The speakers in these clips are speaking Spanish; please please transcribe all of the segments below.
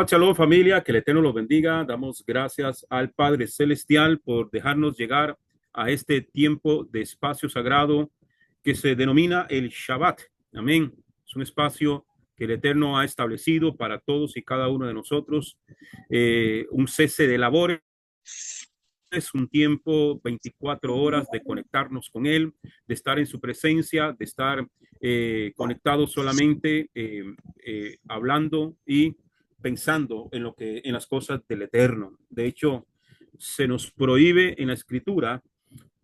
Shabbat Shalom, familia, que el Eterno los bendiga. Damos gracias al Padre Celestial por dejarnos llegar a este tiempo de espacio sagrado que se denomina el Shabbat. Amén. Es un espacio que el Eterno ha establecido para todos y cada uno de nosotros. Un cese de labores. Es un tiempo, 24 horas de conectarnos con Él, de estar en su presencia, de estar conectados solamente, hablando y pensando en las cosas del Eterno. De hecho, se nos prohíbe en la Escritura,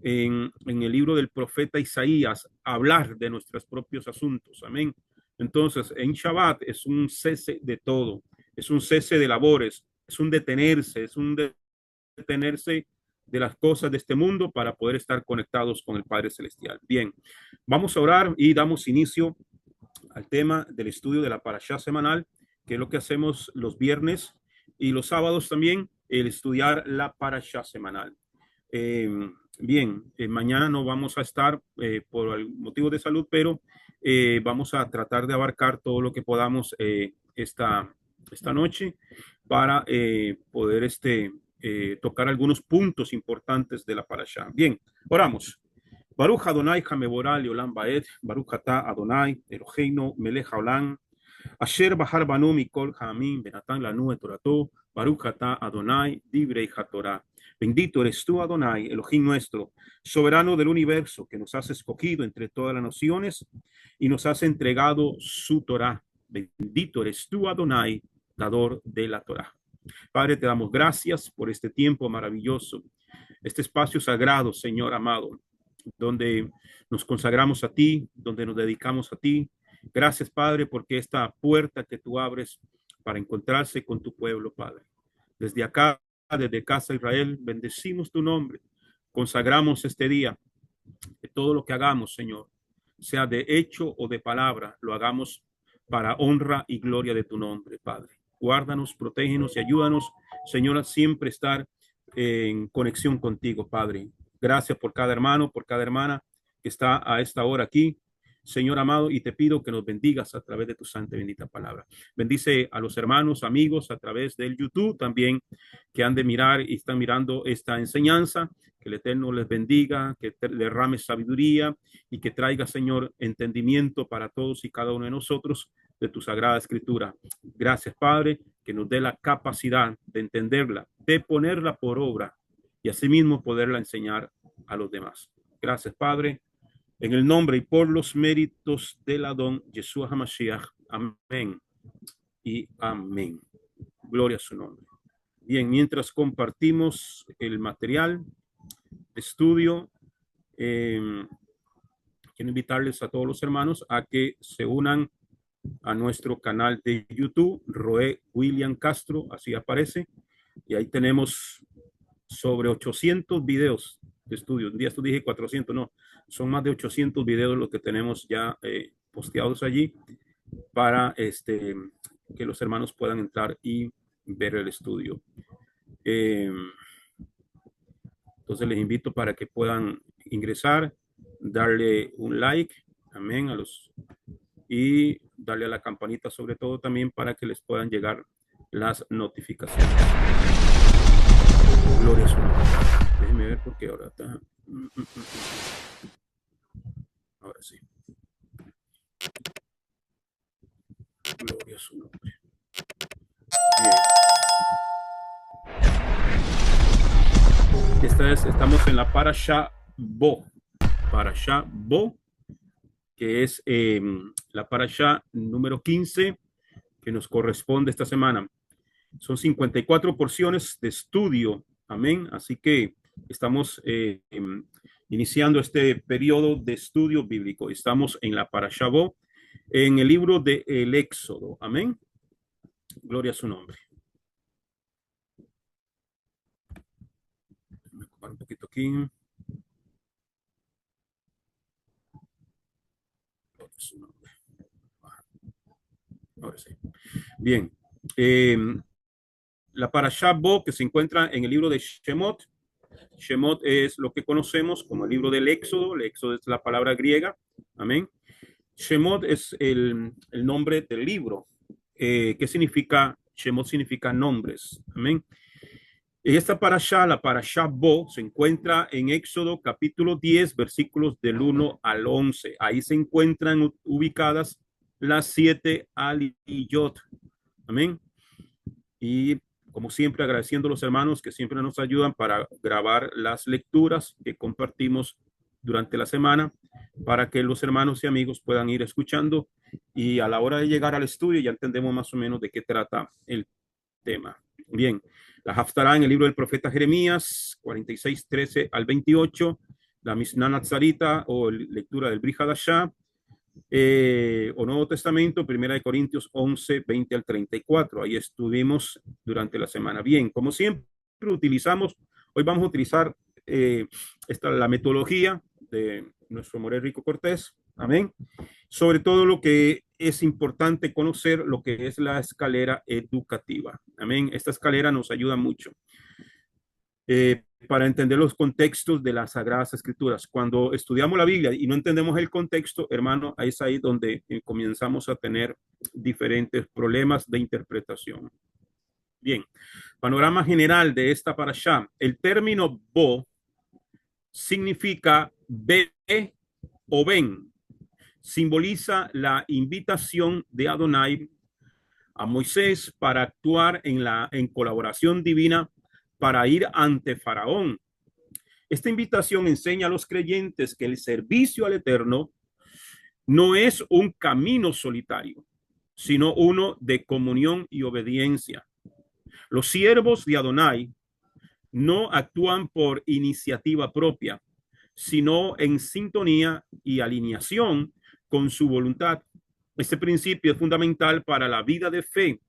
en el libro del profeta Isaías, hablar de nuestros propios asuntos. Amén. Entonces, en Shabbat es un cese de todo, es un cese de labores, es un detenerse de las cosas de este mundo para poder estar conectados con el Padre Celestial. Bien, vamos a orar y damos inicio al tema del estudio de la parashá semanal, que es lo que hacemos los viernes y los sábados también, el estudiar la parashá semanal. Bien, mañana no vamos a estar por motivos de salud, pero vamos a tratar de abarcar todo lo que podamos esta noche para poder tocar algunos puntos importantes de la parashá. Bien, oramos. Baruch Adonai Hamevora Leolam Baed, Baruch Ata Adonai Eloheinu Melech Haolam, Asher Bahar Banu Mikol Hamim Benatan Lanu et Torato, Baruch Ata Adonai Divrei HaTorah. Bendito eres tú, Adonai, Elohim nuestro, soberano del universo, que nos has escogido entre todas las naciones y nos has entregado su Torah. Bendito eres tú, Adonai, dador de la Torah. Padre, te damos gracias por este tiempo maravilloso, este espacio sagrado, Señor amado, donde nos consagramos a ti, donde nos dedicamos a ti. Gracias, Padre, porque esta puerta que tú abres para encontrarse con tu pueblo, Padre. Desde acá, desde Casa Israel, bendecimos tu nombre, consagramos este día, que todo lo que hagamos, Señor, sea de hecho o de palabra, lo hagamos para honra y gloria de tu nombre, Padre. Guárdanos, protégenos y ayúdanos, Señor, a siempre estar en conexión contigo, Padre. Gracias por cada hermano, por cada hermana que está a esta hora aquí, Señor amado, y te pido que nos bendigas a través de tu santa y bendita palabra. Bendice a los hermanos, amigos, a través del YouTube también, que han de mirar y están mirando esta enseñanza. Que el Eterno les bendiga, que derrame sabiduría y que traiga, Señor, entendimiento para todos y cada uno de nosotros de tu sagrada escritura. Gracias, Padre, que nos dé la capacidad de entenderla, de ponerla por obra y asimismo poderla enseñar a los demás. Gracias, Padre, en el nombre y por los méritos del Adón Yeshua HaMashiach. Amén y amén. Gloria a su nombre. Bien, mientras compartimos el material de estudio, quiero invitarles a todos los hermanos a que se unan a nuestro canal de YouTube, Roé William Castro, así aparece, y ahí tenemos sobre 800 videos de estudio. Un día esto dije 400, no, son más de 800 videos los que tenemos ya posteados allí para que los hermanos puedan entrar y ver el estudio. Entonces les invito para que puedan ingresar, darle un like, amén, y darle a la campanita sobre todo también para que les puedan llegar las notificaciones. Gloria a su nombre. Déjenme ver porque ahora está. Ahora sí. Gloria a su nombre. Bien. Estamos en la Parashá Bo. Parashá Bo, que es la parashá número 15 que nos corresponde esta semana. Son 54 porciones de estudio. Amén. Así que estamos iniciando este periodo de estudio bíblico. Estamos en la parashá Bo, en el libro del Éxodo. Amén. Gloria a su nombre. Déjame ocupar un poquito aquí. Gloria a su nombre. Ahora sí. Bien. La parashá Bo, que se encuentra en el libro de Shemot. Shemot es lo que conocemos como el libro del Éxodo. El Éxodo es la palabra griega. Amén. Shemot es el nombre del libro. ¿Qué significa Shemot significa nombres. Amén. Esta parashá, la parashá Bo, se encuentra en Éxodo capítulo 10, versículos del 1 al 11. Ahí se encuentran ubicadas las 7 aliyot. Amén. Y como siempre, agradeciendo a los hermanos que siempre nos ayudan para grabar las lecturas que compartimos durante la semana, para que los hermanos y amigos puedan ir escuchando y a la hora de llegar al estudio ya entendemos más o menos de qué trata el tema. Bien, la Haftará en el libro del profeta Jeremías 46, 13 al 28, la Mishnah Natzarita o lectura del Brit Hadashah, o Nuevo Testamento, Primera de Corintios 11, 20 al 34. Ahí estuvimos durante la semana. Bien, como siempre utilizamos, hoy vamos a utilizar la metodología de nuestro Morel Rico Cortés. Amén. Sobre todo lo que es importante conocer, lo que es la escalera educativa. Amén. Esta escalera nos ayuda mucho para entender los contextos de las Sagradas Escrituras. Cuando estudiamos la Biblia y no entendemos el contexto, hermano, ahí es ahí donde comenzamos a tener diferentes problemas de interpretación. Bien, panorama general de esta parashá. El término bo significa ve o ven. Simboliza la invitación de Adonai a Moisés para actuar en colaboración divina para ir ante Faraón. Esta invitación enseña a los creyentes que el servicio al Eterno no es un camino solitario, sino uno de comunión y obediencia. Los siervos de Adonai no actúan por iniciativa propia, sino en sintonía y alineación con su voluntad. Este principio es fundamental para la vida de fe,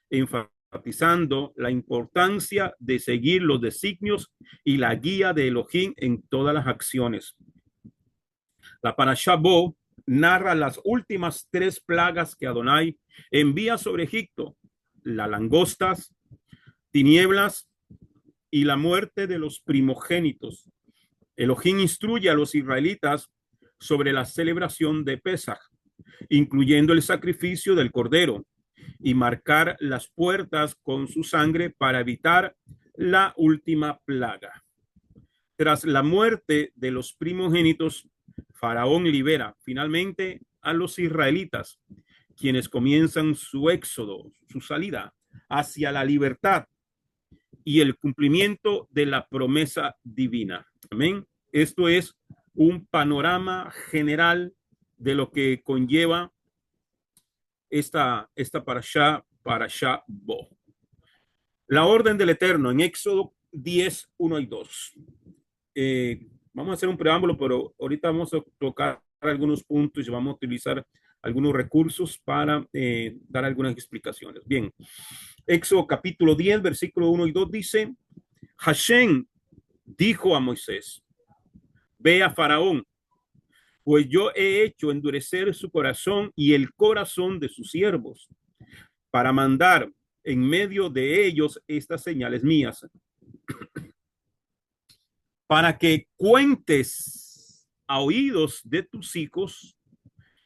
enfatizando la importancia de seguir los designios y la guía de Elohim en todas las acciones. La Parashá Bo narra las últimas 3 plagas que Adonai envía sobre Egipto: las langostas, tinieblas y la muerte de los primogénitos. Elohim instruye a los israelitas sobre la celebración de Pesaj, incluyendo el sacrificio del cordero, y marcar las puertas con su sangre para evitar la última plaga. Tras la muerte de los primogénitos, Faraón libera finalmente a los israelitas, quienes comienzan su éxodo, su salida hacia la libertad y el cumplimiento de la promesa divina. Amén. Esto es un panorama general de lo que conlleva esta parashá Bo. La orden del Eterno en Éxodo 10, 1 y 2. Vamos a hacer un preámbulo, pero ahorita vamos a tocar algunos puntos y vamos a utilizar algunos recursos para dar algunas explicaciones. Bien, Éxodo capítulo 10, versículo 1 y 2 dice: Hashem dijo a Moisés: ve a Faraón, pues yo he hecho endurecer su corazón y el corazón de sus siervos, para mandar en medio de ellos estas señales mías, para que cuentes a oídos de tus hijos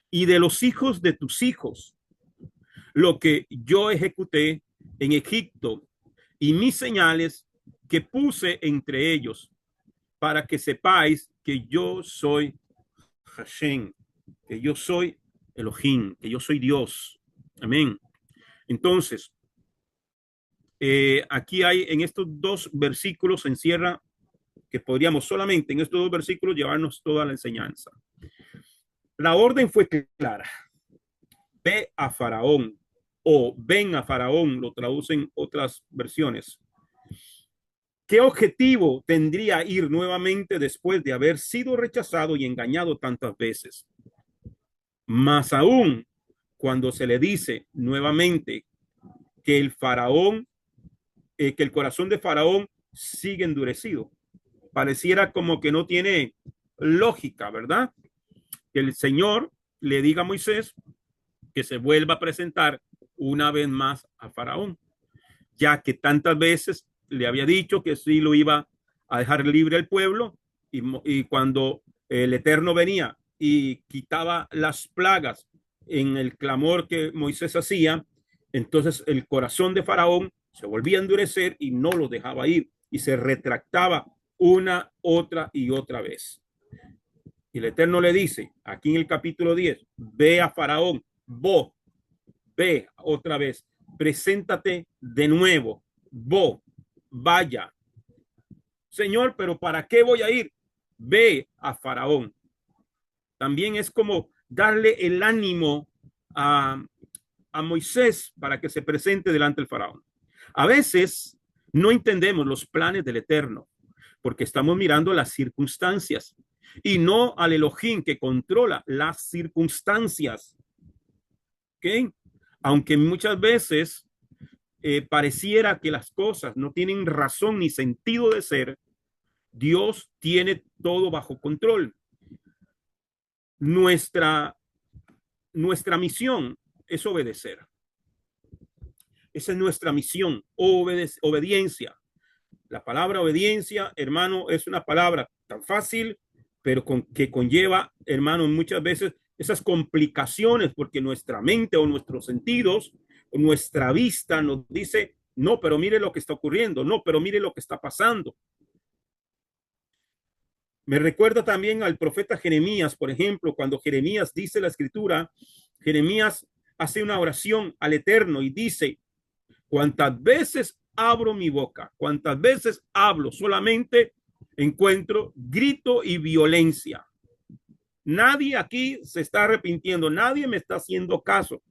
y de los hijos de tus hijos lo que yo ejecuté en Egipto y mis señales que puse entre ellos, para que sepáis que yo soy Hashem, que yo soy Elohim, que yo soy Dios. Amén. Entonces, aquí hay en estos 2 versículos se encierra que podríamos solamente en estos 2 versículos llevarnos toda la enseñanza. La orden fue clara: ve a Faraón, o ven a Faraón, lo traducen otras versiones. ¿Qué objetivo tendría ir nuevamente después de haber sido rechazado y engañado tantas veces? Más aún cuando se le dice nuevamente que el faraón, que el corazón de Faraón sigue endurecido. Pareciera como que no tiene lógica, ¿verdad? Que el Señor le diga a Moisés que se vuelva a presentar una vez más a Faraón, ya que tantas veces le había dicho que sí lo iba a dejar libre al pueblo, y cuando el Eterno venía y quitaba las plagas en el clamor que Moisés hacía, Entonces el corazón de Faraón se volvía a endurecer y no lo dejaba ir y se retractaba una, otra y otra vez. Y el Eterno le dice, aquí en el capítulo 10, ve a Faraón, vos, ve otra vez, preséntate de nuevo, vos, vaya. Señor, pero ¿para qué voy a ir? Ve a Faraón. También es como darle el ánimo a Moisés para que se presente delante del faraón. A veces no entendemos los planes del Eterno porque estamos mirando las circunstancias y no al Elohim que controla las circunstancias. ¿Okay? Aunque muchas veces pareciera que las cosas no tienen razón ni sentido de ser, Dios tiene todo bajo control. Nuestra misión es obedecer. Esa es nuestra misión, obediencia. La palabra obediencia, hermano, es una palabra tan fácil, pero que conlleva, hermano, muchas veces esas complicaciones, porque nuestra mente o nuestros sentidos, o nuestra vista nos dice, no, pero mire lo que está ocurriendo, no, pero mire lo que está pasando. Me recuerda también al profeta Jeremías, por ejemplo, cuando Jeremías dice la escritura, Jeremías hace una oración al Eterno y dice, cuántas veces abro mi boca, cuántas veces hablo, solamente encuentro grito y violencia. Nadie aquí se está arrepintiendo, nadie me está haciendo caso.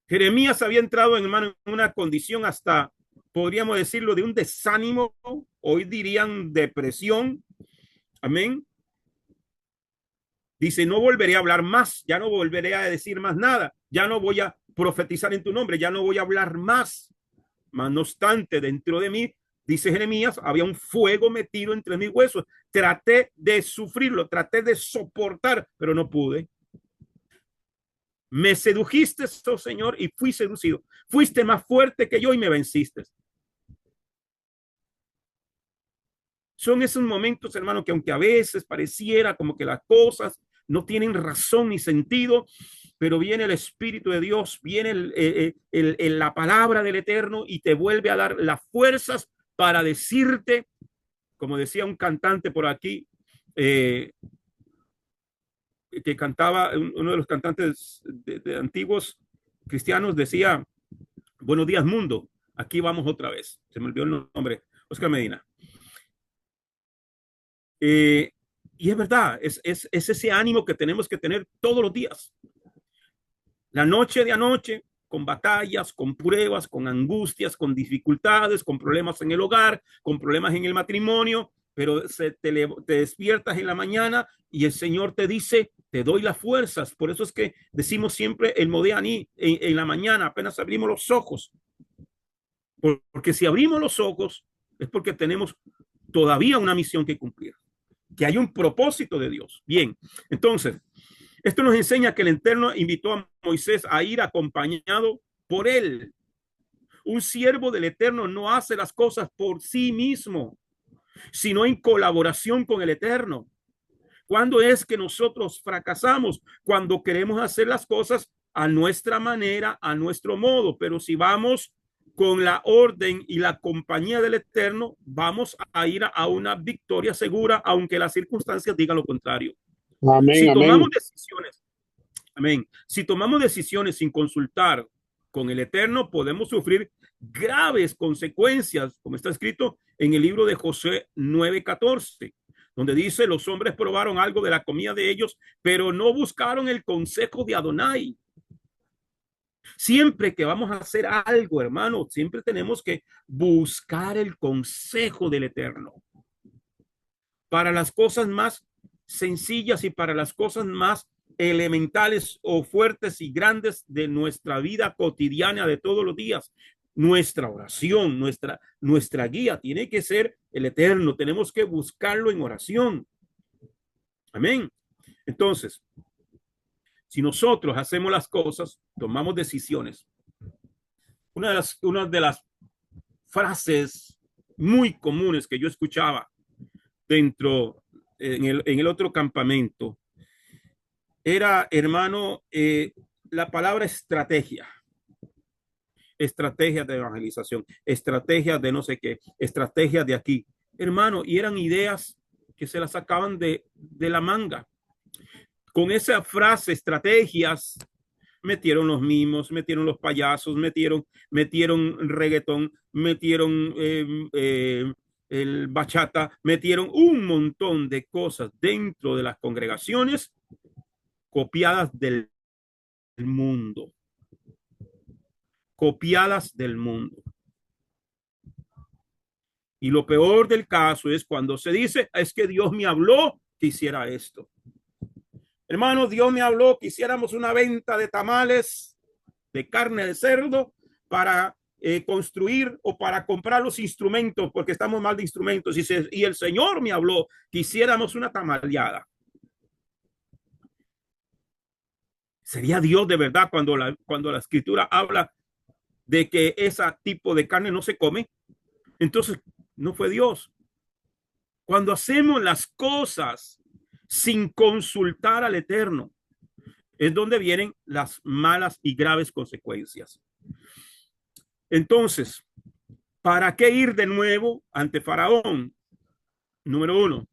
Jeremías había entrado en una condición hasta, podríamos decirlo, de un desánimo, hoy dirían depresión. Amén. Dice, no volveré a hablar más, ya no volveré a decir más nada, ya no voy a profetizar en tu nombre, ya no voy a hablar más. Mas no obstante, dentro de mí, dice Jeremías, había un fuego metido entre mis huesos. Traté de sufrirlo, traté de soportar, pero no pude. Me sedujiste, oh Señor, y fui seducido. Fuiste más fuerte que yo y me venciste. Son esos momentos, hermano, que aunque a veces pareciera como que las cosas no tienen razón ni sentido, pero viene el Espíritu de Dios, viene la palabra del Eterno y te vuelve a dar las fuerzas para decirte, como decía un cantante por aquí, que cantaba, uno de los cantantes de antiguos cristianos decía, buenos días mundo, aquí vamos otra vez. Se me olvidó el nombre, Oscar Medina. Y es verdad, es ese ánimo que tenemos que tener todos los días. La noche de anoche, con batallas, con pruebas, con angustias, con dificultades, con problemas en el hogar, con problemas en el matrimonio, pero te despiertas en la mañana y el Señor te dice, te doy las fuerzas. Por eso es que decimos siempre el Modeaní en la mañana, apenas abrimos los ojos. Porque si abrimos los ojos es porque tenemos todavía una misión que cumplir, que hay un propósito de Dios. Bien, entonces, esto nos enseña que el Eterno invitó a Moisés a ir acompañado por él. Un siervo del Eterno no hace las cosas por sí mismo, sino en colaboración con el Eterno. ¿Cuándo es que nosotros fracasamos? Cuando queremos hacer las cosas a nuestra manera, a nuestro modo. Pero si vamos con la orden y la compañía del Eterno, vamos a ir a una victoria segura, aunque las circunstancias digan lo contrario. Amén, Si tomamos amén. decisiones, amén, si tomamos decisiones sin consultar con el Eterno, podemos sufrir graves consecuencias, como está escrito en el libro de Josué 9:14, donde dice, los hombres probaron algo de la comida de ellos, pero no buscaron el consejo de Adonai. Siempre que vamos a hacer algo, hermano, siempre tenemos que buscar el consejo del Eterno. Para las cosas más sencillas y para las cosas más elementales o fuertes y grandes de nuestra vida cotidiana de todos los días, nuestra oración, nuestra guía tiene que ser el Eterno. Tenemos que buscarlo en oración. Amén. Entonces, si nosotros hacemos las cosas, tomamos decisiones. Una de las frases muy comunes que yo escuchaba dentro en el otro campamento era, hermano, la palabra estrategia, estrategia de evangelización, estrategia de no sé qué, estrategia de aquí. Hermano, y eran ideas que se las sacaban de la manga. Con esa frase, estrategias, metieron los mimos, metieron los payasos, metieron reggaetón, metieron el bachata, metieron un montón de cosas dentro de las congregaciones copiadas del mundo, copiadas del mundo. Y lo peor del caso es cuando se dice, es que Dios me habló que hiciera esto. Hermano, Dios me habló que hiciéramos una venta de tamales de carne de cerdo para construir o para comprar los instrumentos, porque estamos mal de instrumentos. Y el Señor me habló que hiciéramos una tamaleada. ¿Sería Dios de verdad cuando la escritura habla de que ese tipo de carne no se come? Entonces, no fue Dios. Cuando hacemos las cosas sin consultar al Eterno, es donde vienen las malas y graves consecuencias. Entonces, ¿para qué ir de nuevo ante Faraón? Número uno,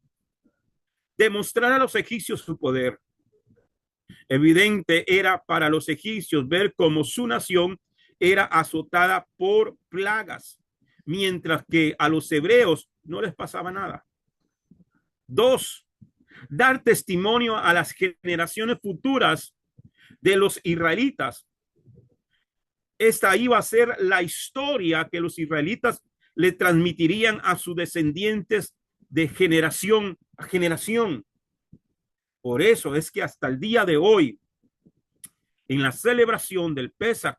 demostrar a los egipcios su poder. Evidente era para los egipcios ver cómo su nación era azotada por plagas, mientras que a los hebreos no les pasaba nada. Dos, dar testimonio a las generaciones futuras de los israelitas. Esta iba a ser la historia que los israelitas le transmitirían a sus descendientes de generación a generación. Por eso es que hasta el día de hoy, en la celebración del Pesach,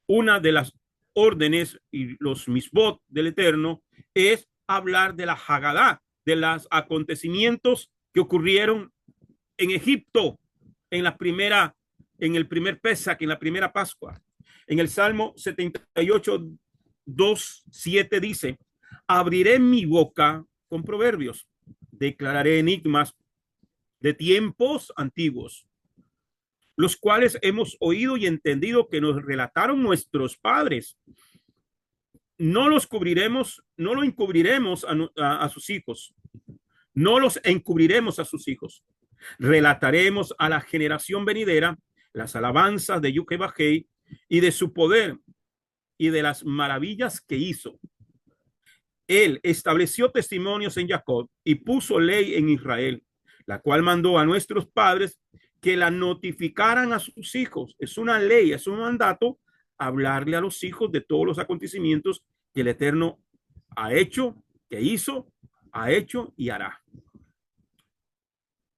una de las órdenes y los misbot del Eterno es hablar de la Hagadá, de los acontecimientos que ocurrieron en Egipto en el primer Pesach, en la primera Pascua. En el Salmo 78, 2, 7 dice, abriré mi boca con proverbios, declararé enigmas de tiempos antiguos, los cuales hemos oído y entendido que nos relataron nuestros padres. No los cubriremos, no lo encubriremos a sus hijos, no los encubriremos a sus hijos. Relataremos a la generación venidera las alabanzas de Yuhebahei y de su poder y de las maravillas que hizo. Él estableció testimonios en Jacob y puso ley en Israel, la cual mandó a nuestros padres que la notificaran a sus hijos. Es una ley, es un mandato hablarle a los hijos de todos los acontecimientos que el Eterno ha hecho, que hizo, ha hecho y hará,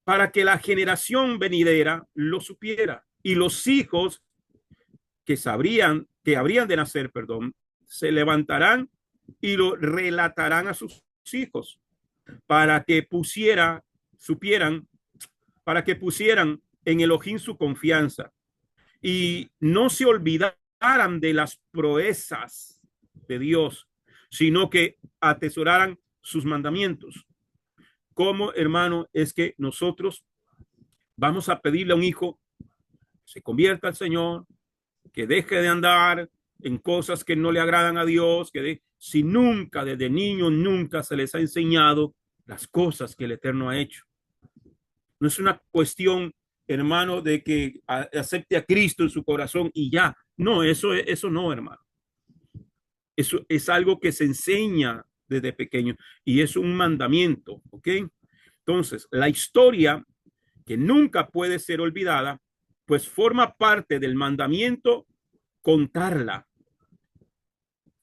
para que la generación venidera lo supiera y los hijos que habrían de nacer, se levantarán y lo relatarán a sus hijos para que pusieran en Elohim su confianza y no se olvidaran de las proezas de Dios, sino que atesoraran sus mandamientos. ¿Cómo, hermano, es que nosotros vamos a pedirle a un hijo que se convierta al Señor, que deje de andar en cosas que no le agradan a Dios, si nunca desde niños nunca se les ha enseñado las cosas que el Eterno ha hecho? No es una cuestión, hermano, de que acepte a Cristo en su corazón y ya. No, eso no, hermano. Eso es algo que se enseña desde pequeño y es un mandamiento, ¿ok? Entonces, la historia que nunca puede ser olvidada, pues forma parte del mandamiento contarla.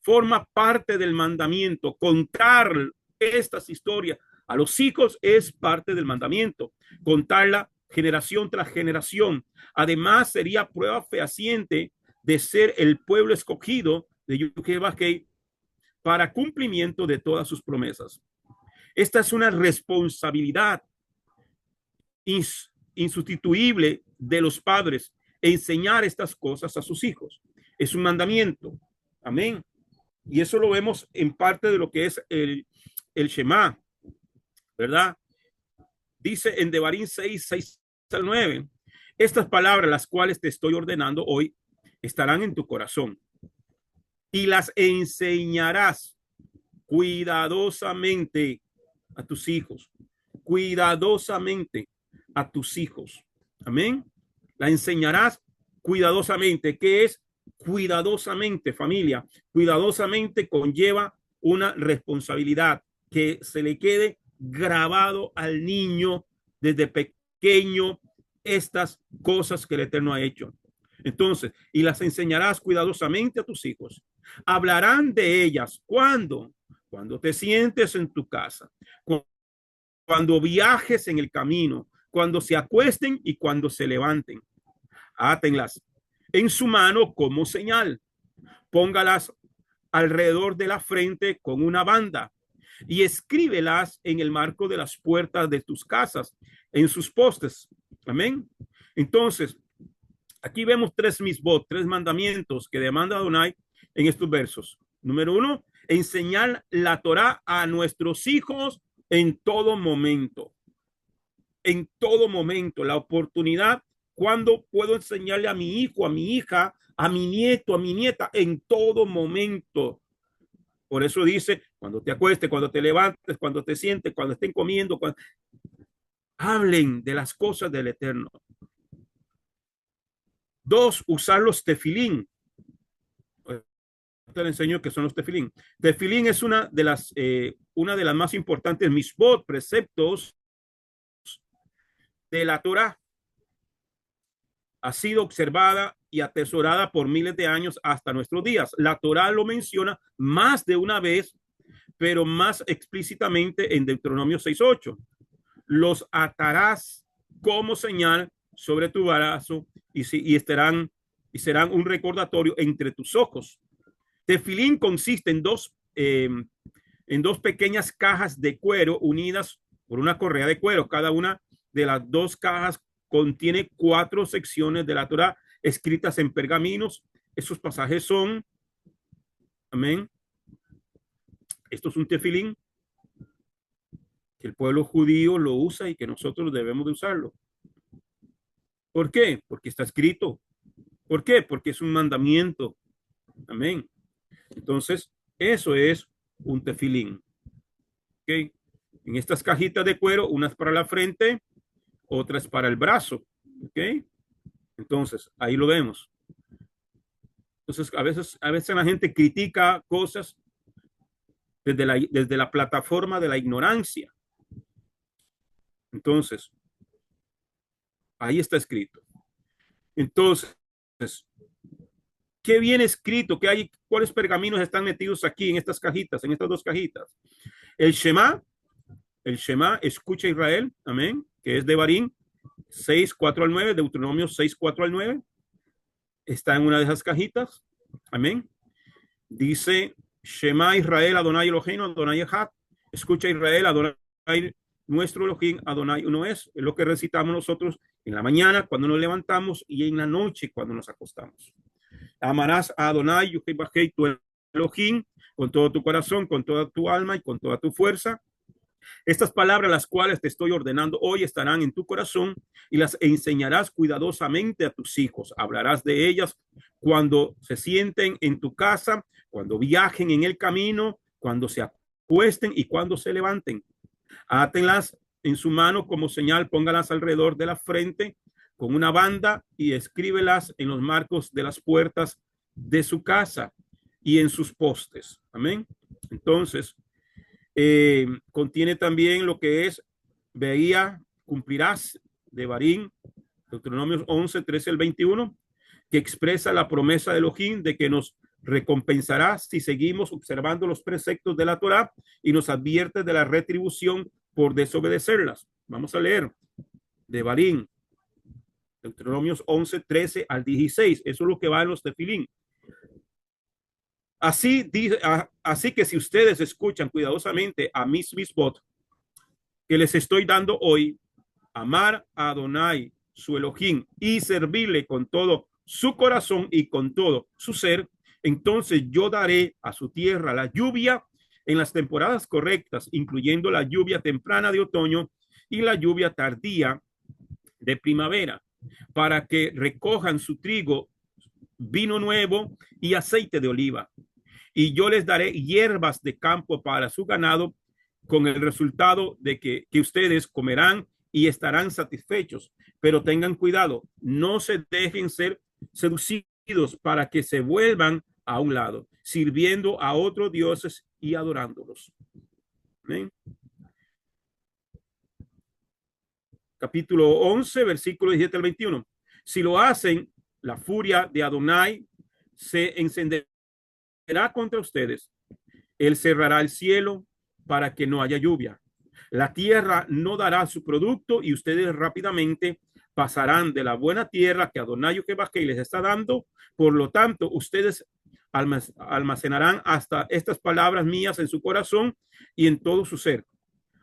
Forma parte del mandamiento contar estas historias a los hijos, es parte del mandamiento, contarla generación tras generación. Además, sería prueba fehaciente de ser el pueblo escogido de Yuhebahei para cumplimiento de todas sus promesas. Esta es una responsabilidad insustituible de los padres, enseñar estas cosas a sus hijos. Es un mandamiento. Amén. Y eso lo vemos en parte de lo que es el Shema, ¿verdad? Dice en Devarim 6, 6 al 9, Estas palabras, las cuales te estoy ordenando hoy, estarán en tu corazón y las enseñarás cuidadosamente a tus hijos, cuidadosamente a tus hijos. Amén. La enseñarás cuidadosamente. ¿Qué es cuidadosamente, familia? Cuidadosamente conlleva una responsabilidad que se le quede grabado al niño desde pequeño estas cosas que el Eterno ha hecho. Entonces, y las enseñarás cuidadosamente a tus hijos. Hablarán de ellas. ¿Cuándo? Cuando te sientes en tu casa, cuando viajes en el camino, cuando se acuesten y cuando se levanten. Átenlas en su mano como señal. Póngalas alrededor de la frente con una banda y escríbelas en el marco de las puertas de tus casas, en sus postes. Amén. Entonces, aquí vemos tres misbot, tres mandamientos que demanda Adonai en estos versos. Número uno, enseñar la Torá a nuestros hijos en todo momento. En todo momento, la oportunidad, cuando puedo enseñarle a mi hijo, a mi hija, a mi nieto, a mi nieta, en todo momento. Por eso dice, cuando te acuestes, cuando te levantes, cuando te sientes, cuando estén comiendo, cuando... hablen de las cosas del Eterno. Dos, usar los tefilín. Te enseño que son los tefilín. Tefilín es una de las más importantes misbot, preceptos de la Torah. Ha sido observada y atesorada por miles de años hasta nuestros días. La Torah lo menciona más de una vez, pero más explícitamente en Deuteronomio 6:8. Los atarás como señal sobre tu brazo y serán un recordatorio entre tus ojos. Tefilín consiste en dos pequeñas cajas de cuero unidas por una correa de cuero. Cada una de las dos cajas contiene 4 secciones de la Torah escritas en pergaminos. Esos pasajes son, amén. Esto es un tefilín que el pueblo judío lo usa y que nosotros debemos de usarlo. ¿Por qué? Porque está escrito. ¿Por qué? Porque es un mandamiento. Amén. Entonces, eso es un tefilín. ¿Ok? En estas cajitas de cuero, unas para la frente, otras para el brazo. ¿Ok? Entonces, ahí lo vemos. Entonces, a veces la gente critica cosas desde la plataforma de la ignorancia. Entonces, ahí está escrito. Entonces, ¿qué viene escrito? ¿Qué hay? ¿Cuáles pergaminos están metidos aquí en estas cajitas, en estas dos cajitas? El Shema, escucha Israel, amén, que es de Barín 6:4-9, Deuteronomio 6:4-9, está en una de esas cajitas, amén. Dice, Shema Israel, Adonai Eloheinu, Adonai Echad, escucha Israel, Adonai nuestro Elohim, Adonai uno es lo que recitamos nosotros en la mañana cuando nos levantamos y en la noche cuando nos acostamos. Amarás a Adonai, tu Elohim, con todo tu corazón, con toda tu alma y con toda tu fuerza. Estas palabras, las cuales te estoy ordenando hoy, estarán en tu corazón y las enseñarás cuidadosamente a tus hijos. Hablarás de ellas cuando se sienten en tu casa, cuando viajen en el camino, cuando se acuesten y cuando se levanten. Átenlas en su mano como señal, póngalas alrededor de la frente con una banda y escríbelas en los marcos de las puertas de su casa y en sus postes. Amén. Entonces, contiene también lo que es veía, cumplirás de Barín, Deuteronomio 11:13-21, que expresa la promesa de Elohim de que nos recompensará si seguimos observando los preceptos de la Torá y nos advierte de la retribución por desobedecerlas. Vamos a leer de Barín, Deuteronomios 11:13-16. Eso es lo que va en los tefilín. Así que si ustedes escuchan cuidadosamente a mis misbot que les estoy dando hoy, amar a Adonai, su Elohim, y servirle con todo su corazón y con todo su ser, entonces yo daré a su tierra la lluvia en las temporadas correctas, incluyendo la lluvia temprana de otoño y la lluvia tardía de primavera. para que recojan su trigo, vino nuevo y aceite de oliva. Y yo les daré hierbas de campo para su ganado, con el resultado de que ustedes comerán y estarán satisfechos. Pero tengan cuidado, no se dejen ser seducidos para que se vuelvan a un lado, sirviendo a otros dioses y adorándolos. ¿Amén? Capítulo 11, versículo 17 al 21. Si lo hacen, la furia de Adonai se encenderá contra ustedes. Él cerrará el cielo para que no haya lluvia. La tierra no dará su producto y ustedes rápidamente pasarán de la buena tierra que Adonai Jehová les está dando. Por lo tanto, ustedes almacenarán hasta estas palabras mías en su corazón y en todo su ser.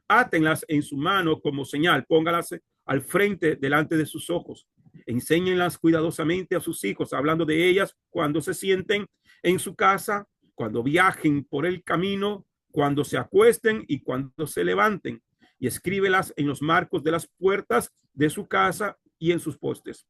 Átenlas en su mano como señal, póngalas al frente delante de sus ojos. Enséñenlas cuidadosamente a sus hijos, hablando de ellas cuando se sienten en su casa, cuando viajen por el camino, cuando se acuesten y cuando se levanten. Y escríbelas en los marcos de las puertas de su casa y en sus postes,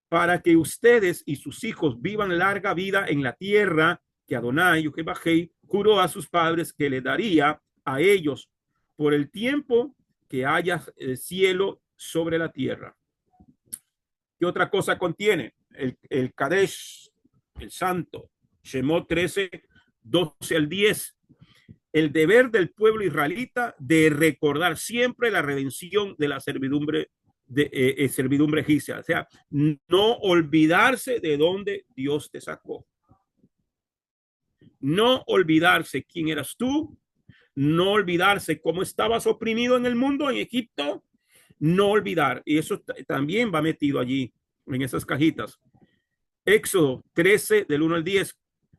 para que ustedes y sus hijos vivan larga vida en la tierra que Adonai Jehová juró a sus padres que le daría a ellos por el tiempo que haya el cielo sobre la tierra. ¿Qué otra cosa contiene? El Kadesh, el santo, Shemot 13, 12 al 10. El deber del pueblo israelita de recordar siempre la redención de la servidumbre servidumbre egipcia, o sea, no olvidarse de dónde Dios te sacó, no olvidarse quién eras tú, no olvidarse cómo estabas oprimido en el mundo, en Egipto, no olvidar, y eso también va metido allí en esas cajitas. Éxodo 13 del 1 al 10.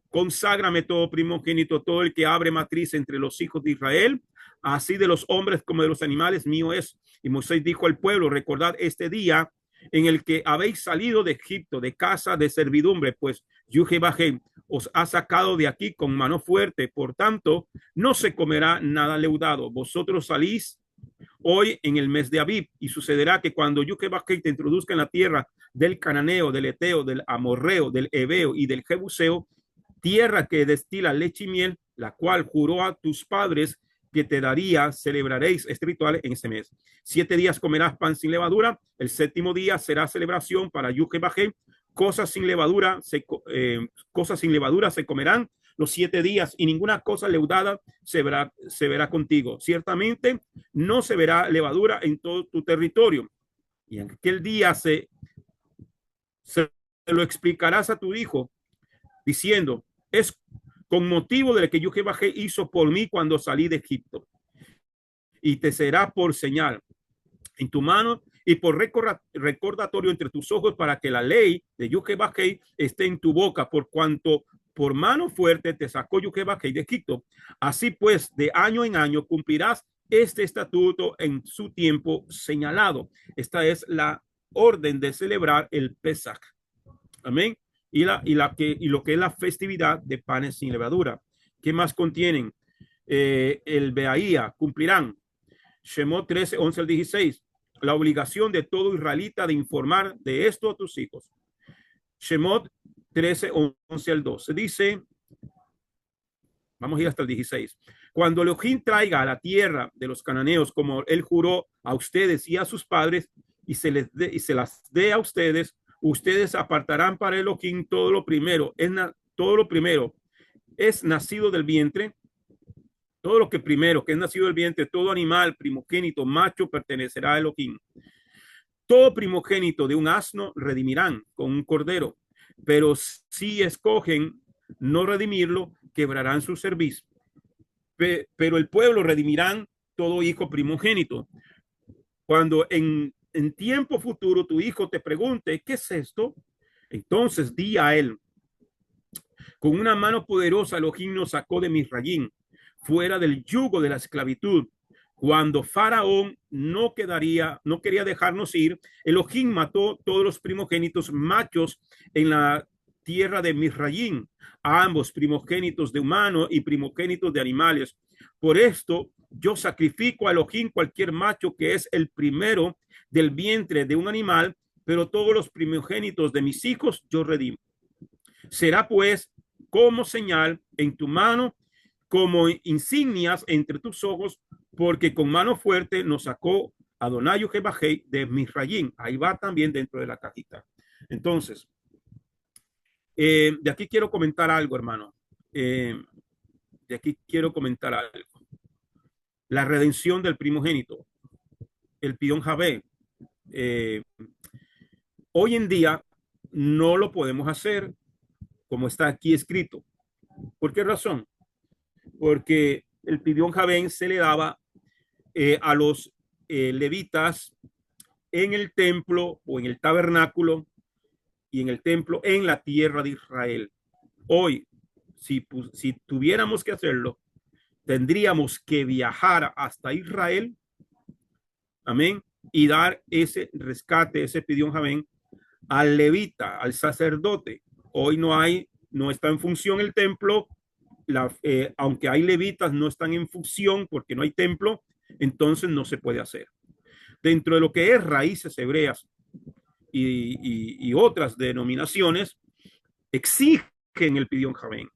Conságrame todo primogénito, todo el que abre matriz entre los hijos de Israel, así de los hombres como de los animales, mío es. Y Moisés dijo al pueblo, recordad este día en el que habéis salido de Egipto, de casa de servidumbre, pues Jehová os ha sacado de aquí con mano fuerte. Por tanto, no se comerá nada leudado. Vosotros salís hoy en el mes de Abib, y sucederá que cuando Jehová te introduzca en la tierra del cananeo, del eteo, del amorreo, del heveo y del jebuseo, tierra que destila leche y miel, la cual juró a tus padres que te daría, celebraréis este ritual en ese mes. 7 días comerás pan sin levadura, el 7º día será celebración para Jehová. Cosas sin levadura se comerán los 7 días, y ninguna cosa leudada se verá contigo. Ciertamente no se verá levadura en todo tu territorio. Y en aquel día se lo explicarás a tu hijo, diciendo, es con motivo de lo que Jehová hizo por mí cuando salí de Egipto. Y te será por señal en tu mano y por recordatorio entre tus ojos, para que la ley de Jehová esté en tu boca, por cuanto por mano fuerte te sacó Jehová de Egipto. Así pues, de año en año cumplirás este estatuto en su tiempo señalado. Esta es la orden de celebrar el Pesach. Amén. Y lo que es la festividad de panes sin levadura. ¿Qué más contienen? El Beaía, cumplirán. Shemot 13, 11 al 16. La obligación de todo israelita de informar de esto a tus hijos. Shemot 13, 11 al 12. Dice, vamos a ir hasta el 16. Cuando Elohim traiga a la tierra de los cananeos, como él juró a ustedes y a sus padres, y se las dé a ustedes, ustedes apartarán para Elohim todo lo primero. Todo lo primero es nacido del vientre. Todo lo que primero, que es nacido del vientre, todo animal primogénito macho pertenecerá a Elohim. Todo primogénito de un asno redimirán con un cordero, pero si escogen no redimirlo, quebrarán su servicio. Pero el pueblo redimirán todo hijo primogénito. Cuando en tiempo futuro tu hijo te pregunte, ¿qué es esto? Entonces di a él, con una mano poderosa Elohim nos sacó de Misrayim, fuera del yugo de la esclavitud. Cuando Faraón no quería dejarnos ir, Elohim mató todos los primogénitos machos en la tierra de Misrayim, a ambos primogénitos de humanos y primogénitos de animales. Por esto yo sacrifico a Elohim cualquier macho que es el primero del vientre de un animal, pero todos los primogénitos de mis hijos yo redimo. Será pues como señal en tu mano, como insignias entre tus ojos, porque con mano fuerte nos sacó Adonai Jebajei de Misrayim. Ahí va también dentro de la cajita. Entonces, de aquí quiero comentar algo, hermano. De aquí quiero comentar algo. La redención del primogénito, el Pidón Javé. Hoy en día no lo podemos hacer como está aquí escrito. ¿Por qué razón? Porque el Pidón Javé se le daba a los levitas en el templo o en el tabernáculo y en el templo en la tierra de Israel. Hoy, si tuviéramos que hacerlo, tendríamos que viajar hasta Israel, amén, y dar ese rescate, ese Pidón Javé al levita, al sacerdote. Hoy no está en función el templo, aunque hay levitas, no están en función porque no hay templo, entonces no se puede hacer. Dentro de lo que es raíces hebreas y otras denominaciones, exigen el Pidón Javé.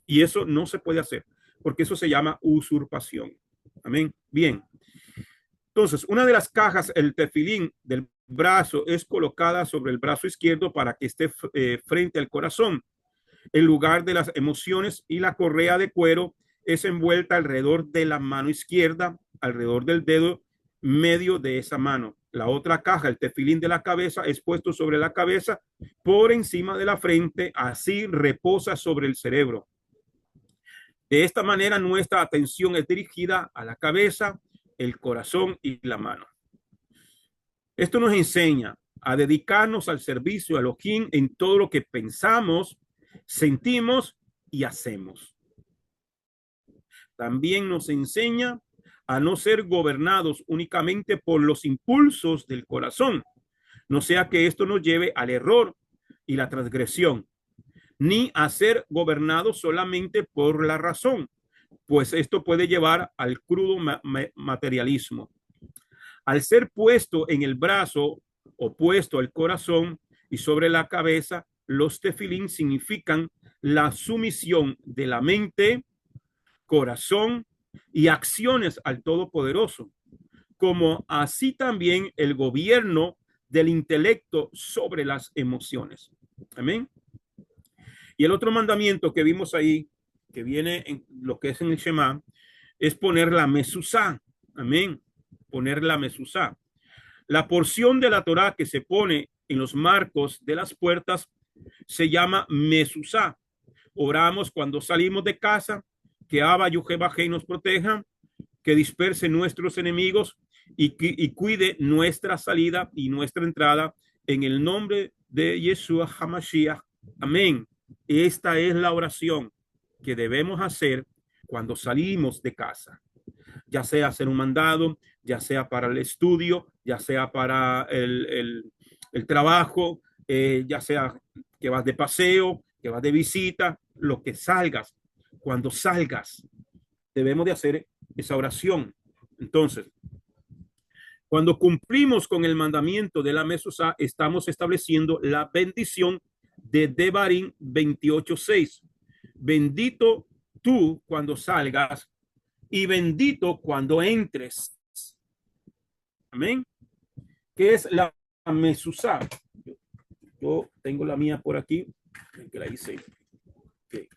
Y eso no se puede hacer, porque eso se llama usurpación. Amén. Bien. Entonces, una de las cajas, el tefilín del brazo, es colocada sobre el brazo izquierdo para que esté frente al corazón, en lugar de las emociones, y la correa de cuero es envuelta alrededor de la mano izquierda, alrededor del dedo medio de esa mano. La otra caja, el tefilín de la cabeza, es puesto sobre la cabeza por encima de la frente, así reposa sobre el cerebro. De esta manera, nuestra atención es dirigida a la cabeza, el corazón y la mano. Esto nos enseña a dedicarnos al servicio a Elohim en todo lo que pensamos, sentimos y hacemos. También nos enseña a no ser gobernados únicamente por los impulsos del corazón, no sea que esto nos lleve al error y la transgresión, ni a ser gobernados solamente por la razón, pues esto puede llevar al crudo materialismo. Al ser puesto en el brazo opuesto al corazón y sobre la cabeza, los tefilín significan la sumisión de la mente, corazón y acciones al Todopoderoso, como así también el gobierno del intelecto sobre las emociones. Amén. Y el otro mandamiento que vimos ahí, que viene en lo que es en el Shema, es poner la mesuzá. Amén. Poner la mesuzá. La porción de la Torá que se pone en los marcos de las puertas se llama mesuzá. Oramos cuando salimos de casa, que Abba Yujebajei nos proteja, que disperse nuestros enemigos y cuide nuestra salida y nuestra entrada en el nombre de Yeshua HaMashiach. Amén. Esta es la oración que debemos hacer cuando salimos de casa, ya sea hacer un mandado, ya sea para el estudio, ya sea para el trabajo, ya sea que vas de paseo, que vas de visita, lo que salgas. Cuando salgas, debemos de hacer esa oración. Entonces, cuando cumplimos con el mandamiento de la mesuzá, estamos estableciendo la bendición de Devarim 28:6. Bendito tú cuando salgas y bendito cuando entres. Amén. ¿Qué es la mesuzá? Yo tengo la mía por aquí, que la hice. Okay.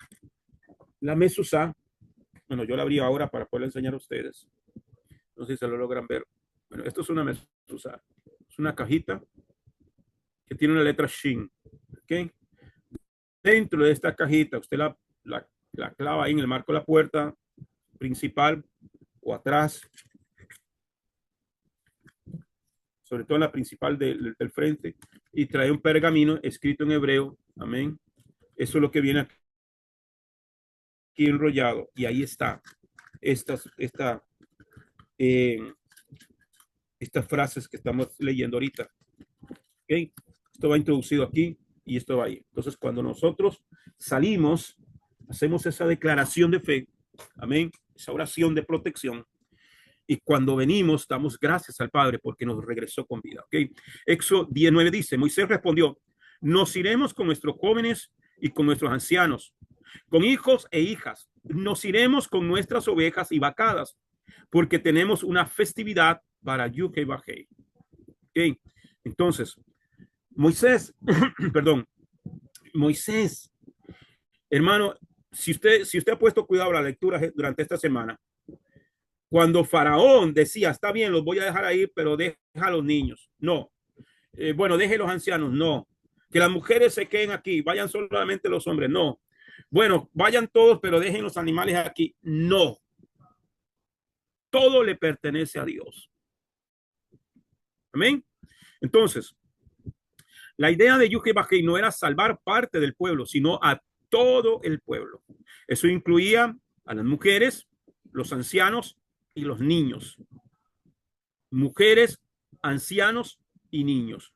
La mesuzá, bueno, yo la abrí ahora para poder enseñar a ustedes. No sé si se lo logran ver. Bueno, esto es una mesuzá. Es una cajita que tiene una letra Shin. ¿Okay? Dentro de esta cajita, usted la clava ahí en el marco de la puerta principal o atrás, sobre todo en la principal del frente, y trae un pergamino escrito en hebreo. Amén. Eso es lo que viene aquí enrollado, y ahí está estas frases que estamos leyendo ahorita. ¿Okay? Esto va introducido aquí y esto va ahí. Entonces, cuando nosotros salimos, hacemos esa declaración de fe, amén, esa oración de protección, Y cuando venimos, damos gracias al Padre porque nos regresó con vida. ¿Okay? Éxodo 19 dice, Moisés respondió, nos iremos con nuestros jóvenes y con nuestros ancianos, con hijos e hijas. Nos iremos con nuestras ovejas y vacadas, porque tenemos una festividad para Yuhei. ¿Okay? Entonces, Moisés, perdón, Moisés, hermano, si usted ha puesto cuidado a la lectura durante esta semana, cuando Faraón decía, está bien, los voy a dejar ahí, pero deja a los niños. No. Bueno, deje los ancianos. No. Que las mujeres se queden aquí, vayan solamente los hombres. No. Bueno, vayan todos, pero dejen los animales aquí. No. Todo le pertenece a Dios. Amén. Entonces, la idea de Yuhei no era salvar parte del pueblo, sino a todo el pueblo. Eso incluía a las mujeres, los ancianos y los niños. Mujeres, ancianos y niños.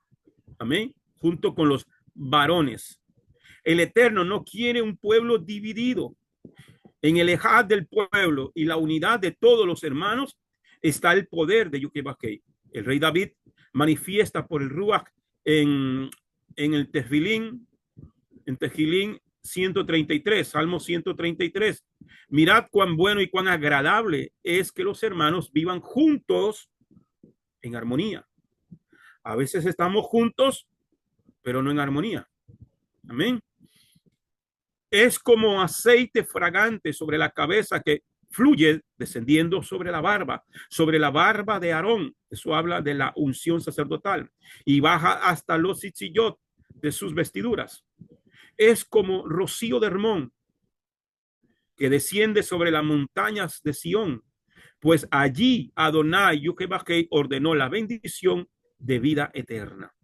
Amén. Junto con los varones. El Eterno no quiere un pueblo dividido. En el ejad del pueblo y la unidad de todos los hermanos está el poder de Yuhei. El rey David manifiesta por el Ruach en el Tefilín, en Tejilín 133, Salmo 133. Mirad cuán bueno y cuán agradable es que los hermanos vivan juntos en armonía. A veces estamos juntos, pero no en armonía. Amén. Es como aceite fragante sobre la cabeza que fluye descendiendo sobre la barba de Aarón. Eso habla de la unción sacerdotal y baja hasta los tzitzillot de sus vestiduras. Es como rocío de Hermón que desciende sobre las montañas de Sión, pues allí Adonai Yuhei ordenó la bendición de vida eterna.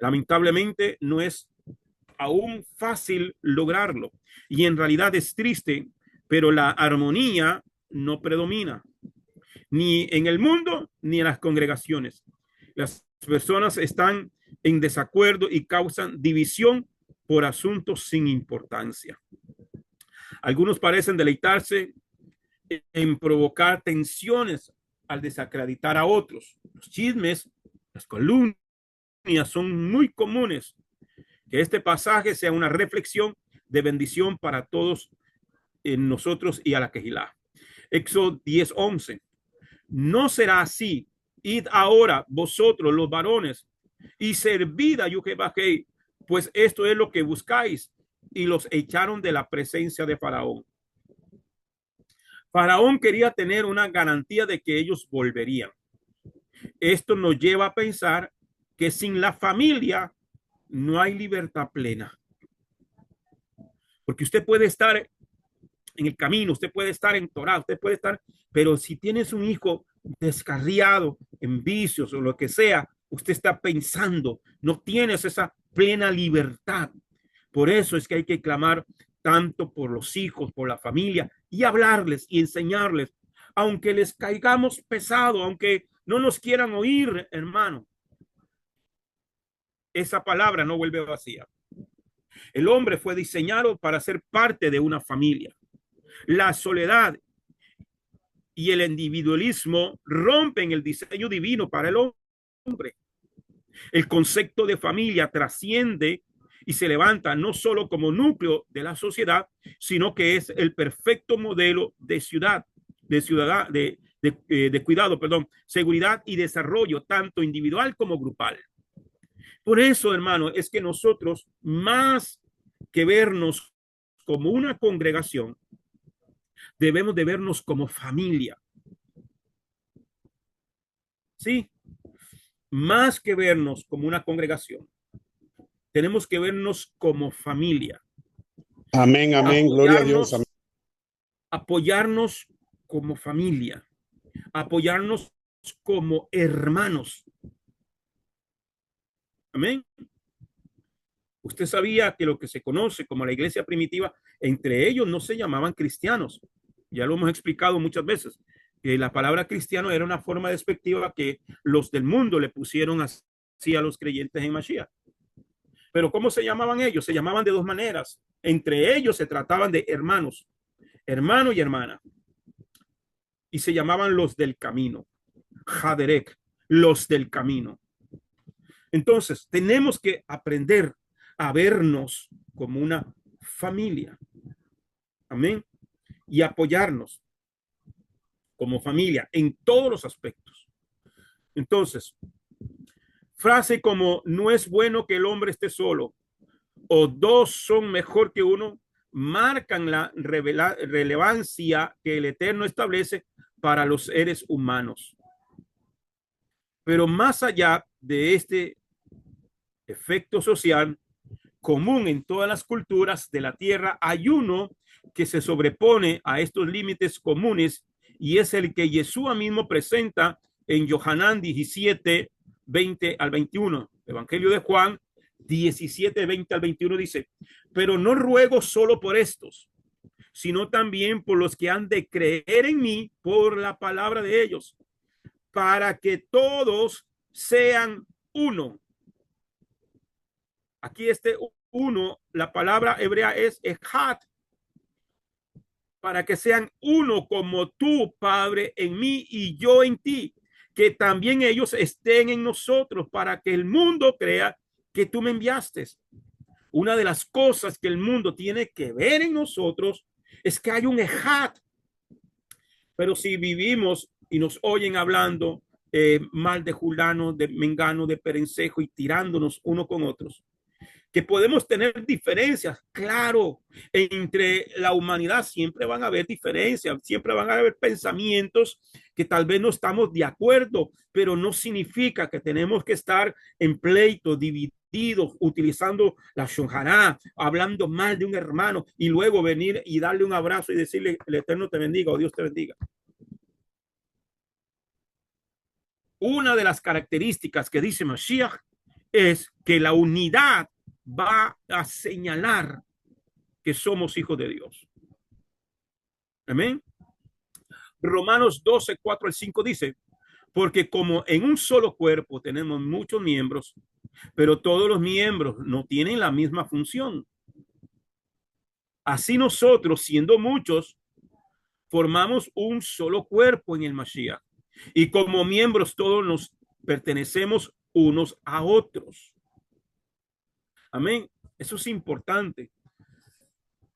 Lamentablemente no es aún fácil lograrlo y en realidad es triste, pero la armonía no predomina ni en el mundo ni en las congregaciones. Las personas están en desacuerdo y causan división por asuntos sin importancia. Algunos parecen deleitarse en provocar tensiones al desacreditar a otros. Los chismes, las calumnias son muy comunes. Que este pasaje sea una reflexión de bendición para todos nosotros y a la Quejilá. Éxodo 10:11. No será así. Id ahora vosotros los varones y servid a Yuhei, pues esto es lo que buscáis. Y los echaron de la presencia de Faraón. Faraón quería tener una garantía de que ellos volverían. Esto nos lleva a pensar que sin la familia no hay libertad plena. Porque usted puede estar en el camino, usted puede estar en Torah, usted puede estar, pero si tienes un hijo descarriado en vicios o lo que sea, usted está pensando, no tienes esa plena libertad. Por eso es que hay que clamar tanto por los hijos, por la familia y hablarles y enseñarles, aunque les caigamos pesado, aunque no nos quieran oír, hermano. Esa palabra no vuelve vacía. El hombre fue diseñado para ser parte de una familia. La soledad y el individualismo rompen el diseño divino para el hombre. El concepto de familia trasciende y se levanta no solo como núcleo de la sociedad, sino que es el perfecto modelo de cuidado, seguridad y desarrollo, tanto individual como grupal. Por eso, hermano, es que nosotros, más que vernos como una congregación, debemos de vernos como familia. Sí, más que vernos como una congregación, tenemos que vernos como familia. Amén, amén, gloria a Dios. Amén. Apoyarnos como familia, apoyarnos como hermanos. Amén. Usted sabía que lo que se conoce como la iglesia primitiva, entre ellos no se llamaban cristianos. Ya lo hemos explicado muchas veces, que la palabra cristiano era una forma despectiva que los del mundo le pusieron así a los creyentes en Mashiach. Pero ¿cómo se llamaban ellos? Se llamaban de dos maneras. Entre ellos se trataban de hermanos, hermano y hermana. y se llamaban los del camino. Haderek, los del camino. Entonces, tenemos que aprender a vernos como una familia. Amén. Y apoyarnos como familia en todos los aspectos. Entonces, frase como no es bueno que el hombre esté solo o dos son mejor que uno, marcan la relevancia que el Eterno establece para los seres humanos. Pero más allá de este efecto social común en todas las culturas de la tierra, hay uno que se sobrepone a estos límites comunes y es el que Yeshua mismo presenta en Yohanan 17, 20 al 21. Evangelio de Juan 17, 20 al 21 dice, pero no ruego solo por estos, sino también por los que han de creer en mí por la palabra de ellos, para que todos sean uno. Aquí este uno, la palabra hebrea es echad, para que sean uno como tú, Padre, en mí y yo en ti, que también ellos estén en nosotros, para que el mundo crea que tú me enviaste. Una de las cosas que el mundo tiene que ver en nosotros es que hay un ejad. Pero si vivimos y nos oyen hablando mal de Julano, de Mengano, de Perencejo y tirándonos uno con otros, que podemos tener diferencias, claro, entre la humanidad siempre van a haber diferencias, siempre van a haber pensamientos que tal vez no estamos de acuerdo, pero no significa que tenemos que estar en pleito, divididos, utilizando la shonjará, hablando mal de un hermano y luego venir y darle un abrazo y decirle el Eterno te bendiga o Dios te bendiga. Una de las características que dice Mashiach es que la unidad va a señalar que somos hijos de Dios. Amén. Romanos 12, 4 al 5 dice, porque como en un solo cuerpo tenemos muchos miembros, pero todos los miembros no tienen la misma función. Así nosotros, siendo muchos, formamos un solo cuerpo en el Mashiach. Y como miembros todos nos pertenecemos unos a otros. Amén. Eso es importante.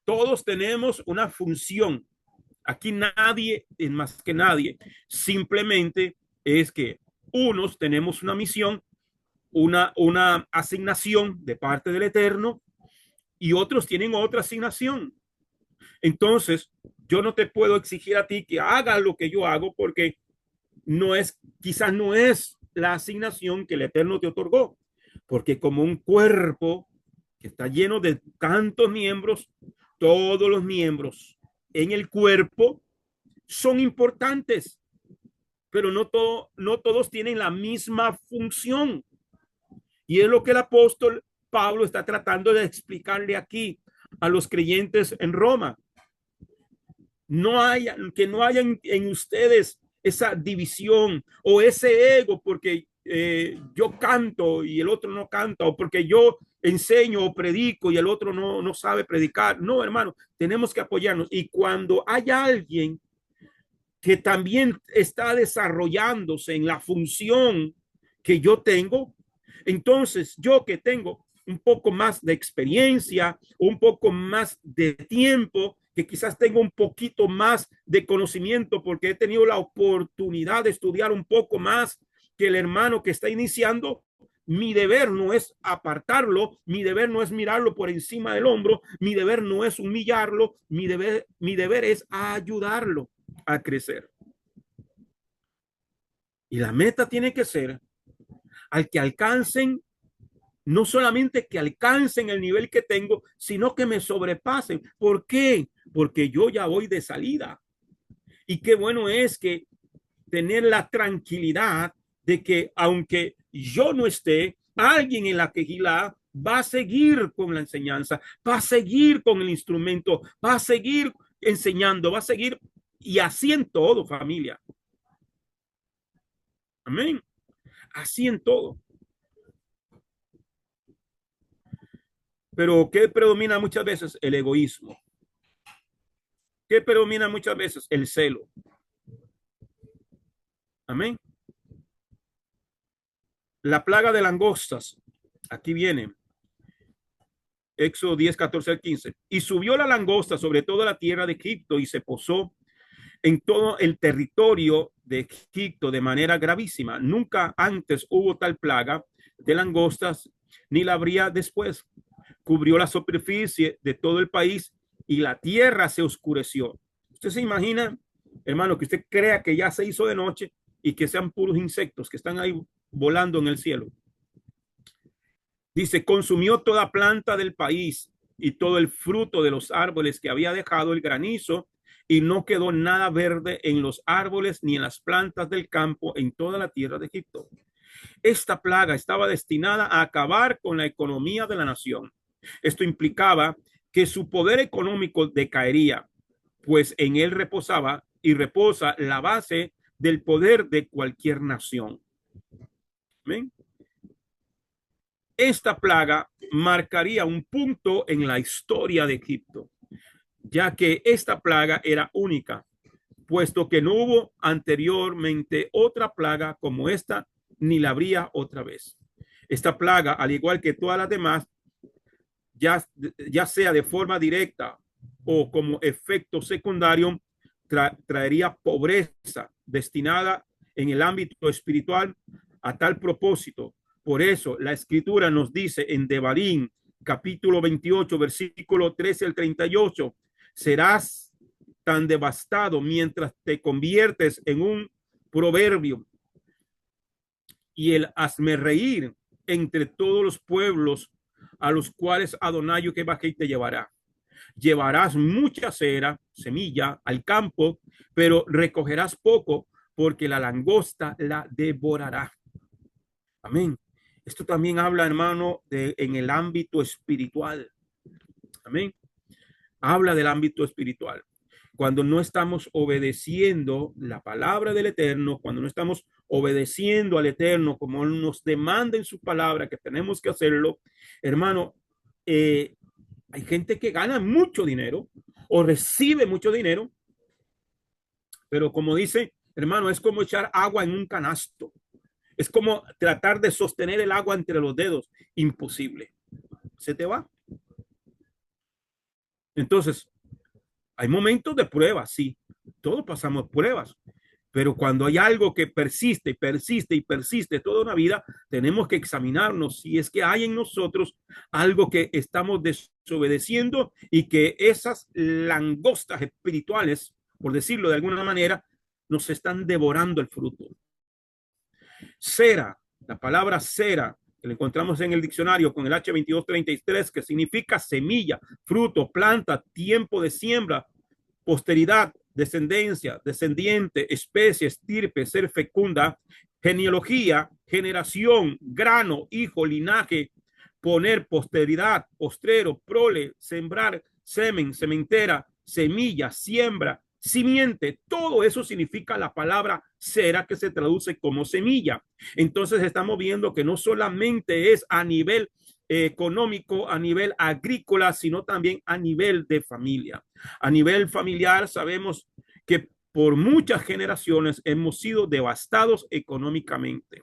Todos tenemos una función. Aquí nadie es más que nadie. Simplemente es que unos tenemos una misión, una asignación de parte del Eterno y otros tienen otra asignación. Entonces, yo no te puedo exigir a ti que hagas lo que yo hago porque quizás no es la asignación que el Eterno te otorgó. Porque como un cuerpo que está lleno de tantos miembros, todos los miembros en el cuerpo son importantes, pero no todos tienen la misma función. Y es lo que el apóstol Pablo está tratando de explicarle aquí a los creyentes en Roma. Que no haya en ustedes esa división o ese ego porque yo canto y el otro no canta, o porque yo enseño o predico y el otro no sabe predicar. No, hermano, tenemos que apoyarnos. Y cuando hay alguien que también está desarrollándose en la función que yo tengo, entonces yo que tengo un poco más de experiencia, un poco más de tiempo, que quizás tengo un poquito más de conocimiento porque he tenido la oportunidad de estudiar un poco más que el hermano que está iniciando, mi deber no es apartarlo, mi deber no es mirarlo por encima del hombro, mi deber no es humillarlo, mi deber es ayudarlo a crecer. Y la meta tiene que ser al que alcancen, no solamente que alcancen el nivel que tengo, sino que me sobrepasen. ¿Por qué? Porque yo ya voy de salida. Y qué bueno es que tener la tranquilidad de que aunque yo no esté, alguien en la quejilá va a seguir con la enseñanza, va a seguir con el instrumento, va a seguir enseñando, va a seguir, y así en todo, familia. Amén. Así en todo. Pero ¿qué predomina muchas veces? El egoísmo. ¿Qué predomina muchas veces? El celo. Amén. La plaga de langostas. Aquí viene. Éxodo 10, 14 al 15. Y subió la langosta sobre toda la tierra de Egipto y se posó en todo el territorio de Egipto de manera gravísima. Nunca antes hubo tal plaga de langostas, ni la habría después. Cubrió la superficie de todo el país y la tierra se oscureció. Usted se imagina, hermano, que usted crea que ya se hizo de noche y que sean puros insectos que están ahí volando en el cielo. Dice, consumió toda planta del país y todo el fruto de los árboles que había dejado el granizo, y no quedó nada verde en los árboles ni en las plantas del campo en toda la tierra de Egipto. Esta plaga estaba destinada a acabar con la economía de la nación. Esto implicaba que su poder económico decaería, pues en él reposaba y reposa la base del poder de cualquier nación. ¿Ven? Esta plaga marcaría un punto en la historia de Egipto, ya que esta plaga era única, puesto que no hubo anteriormente otra plaga como esta, ni la habría otra vez. Esta plaga, al igual que todas las demás, ya sea de forma directa o como efecto secundario, traería pobreza destinada en el ámbito espiritual a tal propósito. Por eso la escritura nos dice en Devarim, capítulo 28, versículo 13 al 38, serás tan devastado mientras te conviertes en un proverbio y el hazme reír entre todos los pueblos a los cuales Adonai Jehová te llevará. Llevarás mucha cera, semilla, al campo, pero recogerás poco, porque la langosta la devorará. Amén. Esto también habla, hermano, en el ámbito espiritual. Amén. Habla del ámbito espiritual. Cuando no estamos obedeciendo la palabra del Eterno, cuando no estamos obedeciendo al Eterno como nos demanda en su palabra que tenemos que hacerlo, hermano, hay gente que gana mucho dinero o recibe mucho dinero, pero como dice, hermano, es como echar agua en un canasto. Es como tratar de sostener el agua entre los dedos. Imposible. Se te va. Entonces, hay momentos de pruebas, sí. Todos pasamos pruebas. Pero cuando hay algo que persiste, persiste y persiste toda una vida, tenemos que examinarnos si es que hay en nosotros algo que estamos desobedeciendo y que esas langostas espirituales, por decirlo de alguna manera, nos están devorando el fruto. Cera, la palabra cera, que la encontramos en el diccionario con el H2233, que significa semilla, fruto, planta, tiempo de siembra, posteridad, descendencia, descendiente, especie, estirpe, ser fecunda, genealogía, generación, grano, hijo, linaje, poner, posteridad, postrero, prole, sembrar, semen, sementera, semilla, siembra, simiente. Todo eso significa la palabra cera, que se traduce como semilla. Entonces estamos viendo que no solamente es a nivel económico, a nivel agrícola, sino también a nivel de familia. A nivel familiar sabemos que por muchas generaciones hemos sido devastados económicamente.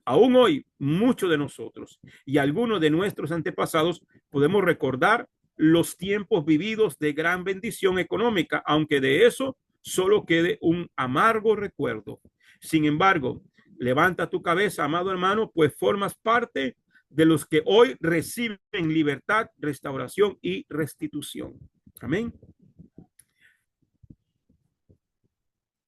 Aún hoy, muchos de nosotros y algunos de nuestros antepasados podemos recordar los tiempos vividos de gran bendición económica, aunque de eso solo quede un amargo recuerdo. Sin embargo, levanta tu cabeza, amado hermano, pues formas parte de los que hoy reciben libertad, restauración y restitución. Amén.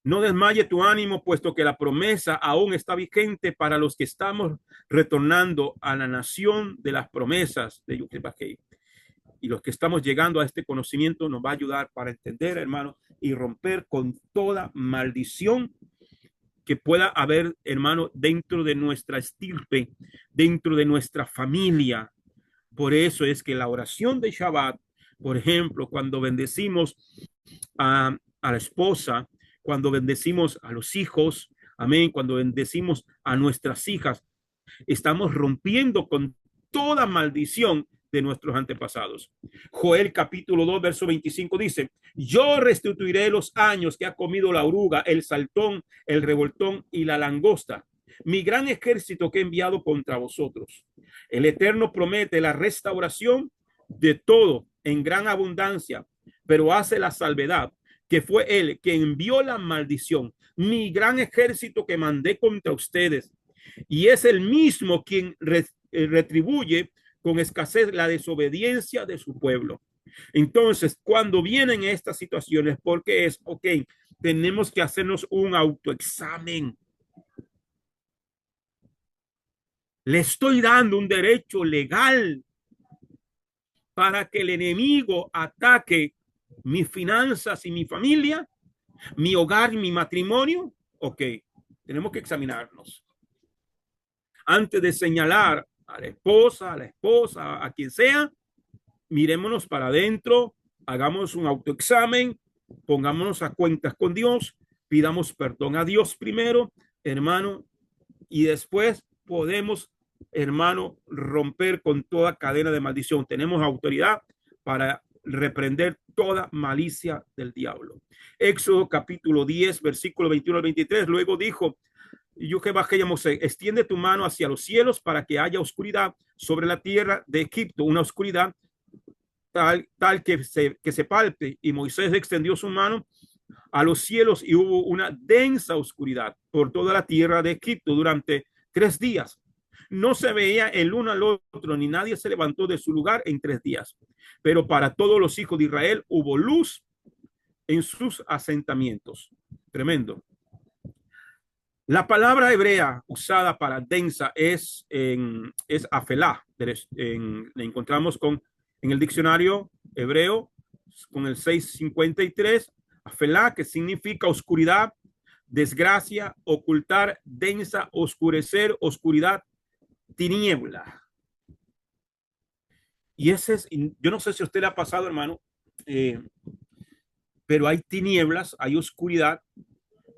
No desmaye tu ánimo, puesto que la promesa aún está vigente para los que estamos retornando a la nación de las promesas de Yucatán. Y los que estamos llegando a este conocimiento nos va a ayudar para entender, hermano, y romper con toda maldición que pueda haber, hermano, dentro de nuestra estirpe, dentro de nuestra familia. Por eso es que la oración de Shabbat, por ejemplo, cuando bendecimos a la esposa, cuando bendecimos a los hijos, amén, cuando bendecimos a nuestras hijas, estamos rompiendo con toda maldición de nuestros antepasados. Joel capítulo 2, verso 25 dice: yo restituiré los años que ha comido la oruga, el saltón, el revoltón y la langosta, mi gran ejército que he enviado contra vosotros. El Eterno promete la restauración de todo en gran abundancia, pero hace la salvedad que fue él que envió la maldición, mi gran ejército que mandé contra ustedes, y es el mismo quien retribuye con escasez la desobediencia de su pueblo. Entonces, cuando vienen estas situaciones, porque es, ok, tenemos que hacernos un autoexamen. Le estoy dando un derecho legal para que el enemigo ataque mis finanzas y mi familia, mi hogar y mi matrimonio. Ok, tenemos que examinarnos. Antes de señalar a la esposa, a quien sea, mirémonos para adentro, hagamos un autoexamen, pongámonos a cuentas con Dios, pidamos perdón a Dios primero, hermano, y después podemos, hermano, romper con toda cadena de maldición. Tenemos autoridad para reprender toda malicia del diablo. Éxodo capítulo 10, versículo 21 al 23, luego dijo: yo que bajé a Moisés, extiende tu mano hacia los cielos para que haya oscuridad sobre la tierra de Egipto, una oscuridad tal que se palpe. Y Moisés extendió su mano a los cielos y hubo una densa oscuridad por toda la tierra de Egipto durante 3 días. No se veía el uno al otro, ni nadie se levantó de su lugar en 3 días. Pero para todos los hijos de Israel hubo luz en sus asentamientos. Tremendo. La palabra hebrea usada para densa es afelá. La encontramos en el diccionario hebreo con el 653. Afelá, que significa oscuridad, desgracia, ocultar, densa, oscurecer, oscuridad, tiniebla. Y ese es, yo no sé si a usted le ha pasado, hermano, pero hay tinieblas, hay oscuridad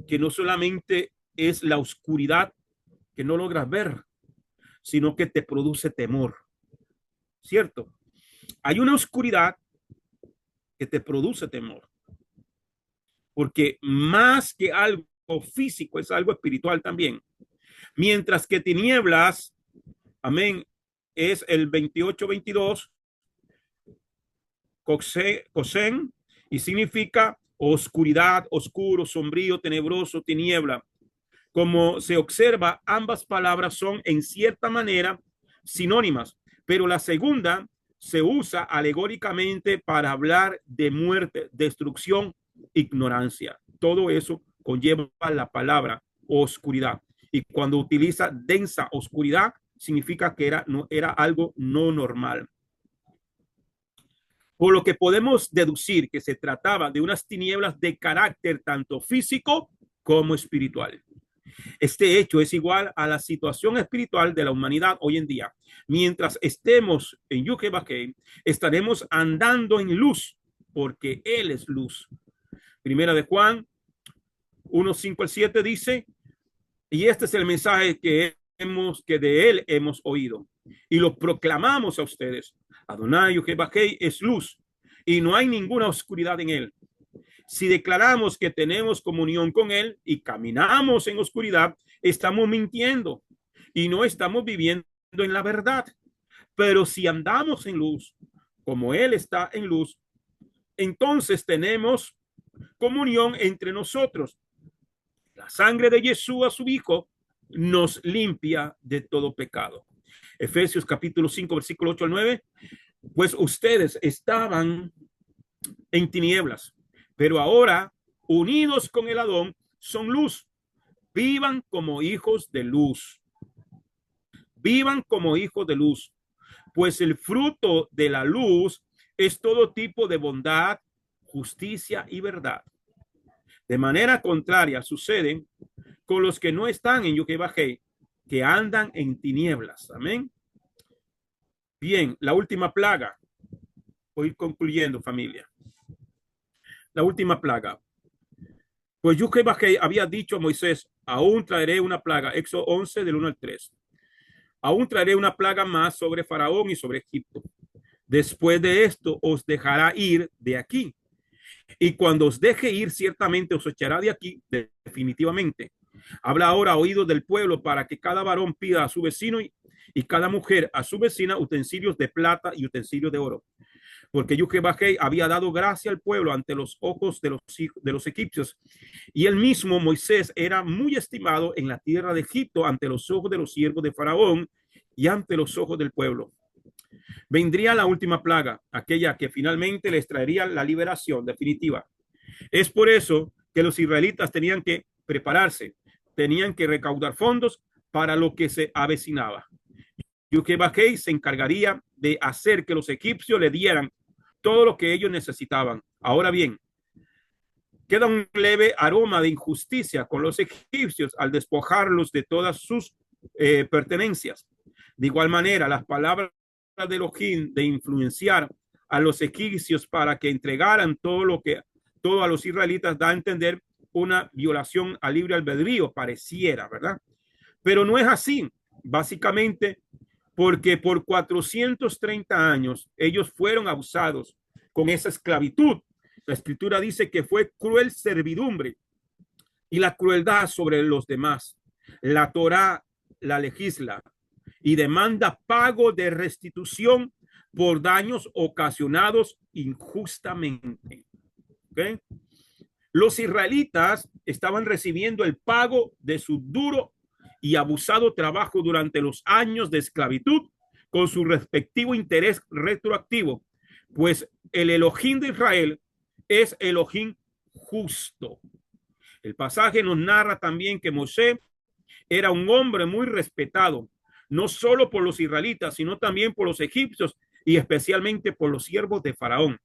que no solamente es la oscuridad que no logras ver, sino que te produce temor, ¿cierto? Hay una oscuridad que te produce temor, porque más que algo físico es algo espiritual también. Mientras que tinieblas, amén, es el 28-22, cosen, y significa oscuridad, oscuro, sombrío, tenebroso, tiniebla. Como se observa, ambas palabras son en cierta manera sinónimas, pero la segunda se usa alegóricamente para hablar de muerte, destrucción, ignorancia. Todo eso conlleva la palabra oscuridad. Y cuando utiliza densa oscuridad, significa que era algo no normal. Por lo que podemos deducir que se trataba de unas tinieblas de carácter tanto físico como espiritual. Este hecho es igual a la situación espiritual de la humanidad hoy en día. Mientras estemos en Yukebaque, estaremos andando en luz, porque Él es luz. Primera de Juan 1, 5 al 7 dice: y este es el mensaje que de Él hemos oído y lo proclamamos a ustedes. Adonai Yukebaque es luz y no hay ninguna oscuridad en Él. Si declaramos que tenemos comunión con Él y caminamos en oscuridad, estamos mintiendo y no estamos viviendo en la verdad. Pero si andamos en luz, como Él está en luz, entonces tenemos comunión entre nosotros. La sangre de Jesús, su Hijo, nos limpia de todo pecado. Efesios capítulo 5, versículo 8 al 9. Pues ustedes estaban en tinieblas, pero ahora, unidos con el Adón, son luz. Vivan como hijos de luz. Vivan como hijos de luz. Pues el fruto de la luz es todo tipo de bondad, justicia y verdad. De manera contraria sucede con los que no están en Yukebaje, que andan en tinieblas. Amén. Bien, la última plaga. Voy concluyendo, familia. La última plaga. Pues Yukebaje había dicho a Moisés: aún traeré una plaga. Éxodo 11 del 1 al 3. Aún traeré una plaga más sobre Faraón y sobre Egipto. Después de esto os dejará ir de aquí. Y cuando os deje ir, ciertamente os echará de aquí definitivamente. Habla ahora oídos del pueblo para que cada varón pida a su vecino y cada mujer a su vecina utensilios de plata y utensilios de oro. Porque Yuhebajei había dado gracia al pueblo ante los ojos de los egipcios. Y él mismo, Moisés, era muy estimado en la tierra de Egipto ante los ojos de los siervos de Faraón y ante los ojos del pueblo. Vendría la última plaga, aquella que finalmente les traería la liberación definitiva. Es por eso que los israelitas tenían que prepararse, tenían que recaudar fondos para lo que se avecinaba. Yuhebajei se encargaría de hacer que los egipcios le dieran todo lo que ellos necesitaban. Ahora bien, queda un leve aroma de injusticia con los egipcios al despojarlos de todas sus pertenencias. De igual manera, las palabras de Elohim de influenciar a los egipcios para que entregaran todo a los israelitas da a entender una violación al libre albedrío, pareciera, ¿verdad? Pero no es así, básicamente porque por 430 años ellos fueron abusados con esa esclavitud. La escritura dice que fue cruel servidumbre y la crueldad sobre los demás. La Torá la legisla y demanda pago de restitución por daños ocasionados injustamente. ¿Okay? Los israelitas estaban recibiendo el pago de su duro y abusado trabajo durante los años de esclavitud con su respectivo interés retroactivo, pues el Elohim de Israel es Elohim justo. El pasaje nos narra también que Moshe era un hombre muy respetado, no solo por los israelitas, sino también por los egipcios y especialmente por los siervos de Faraón.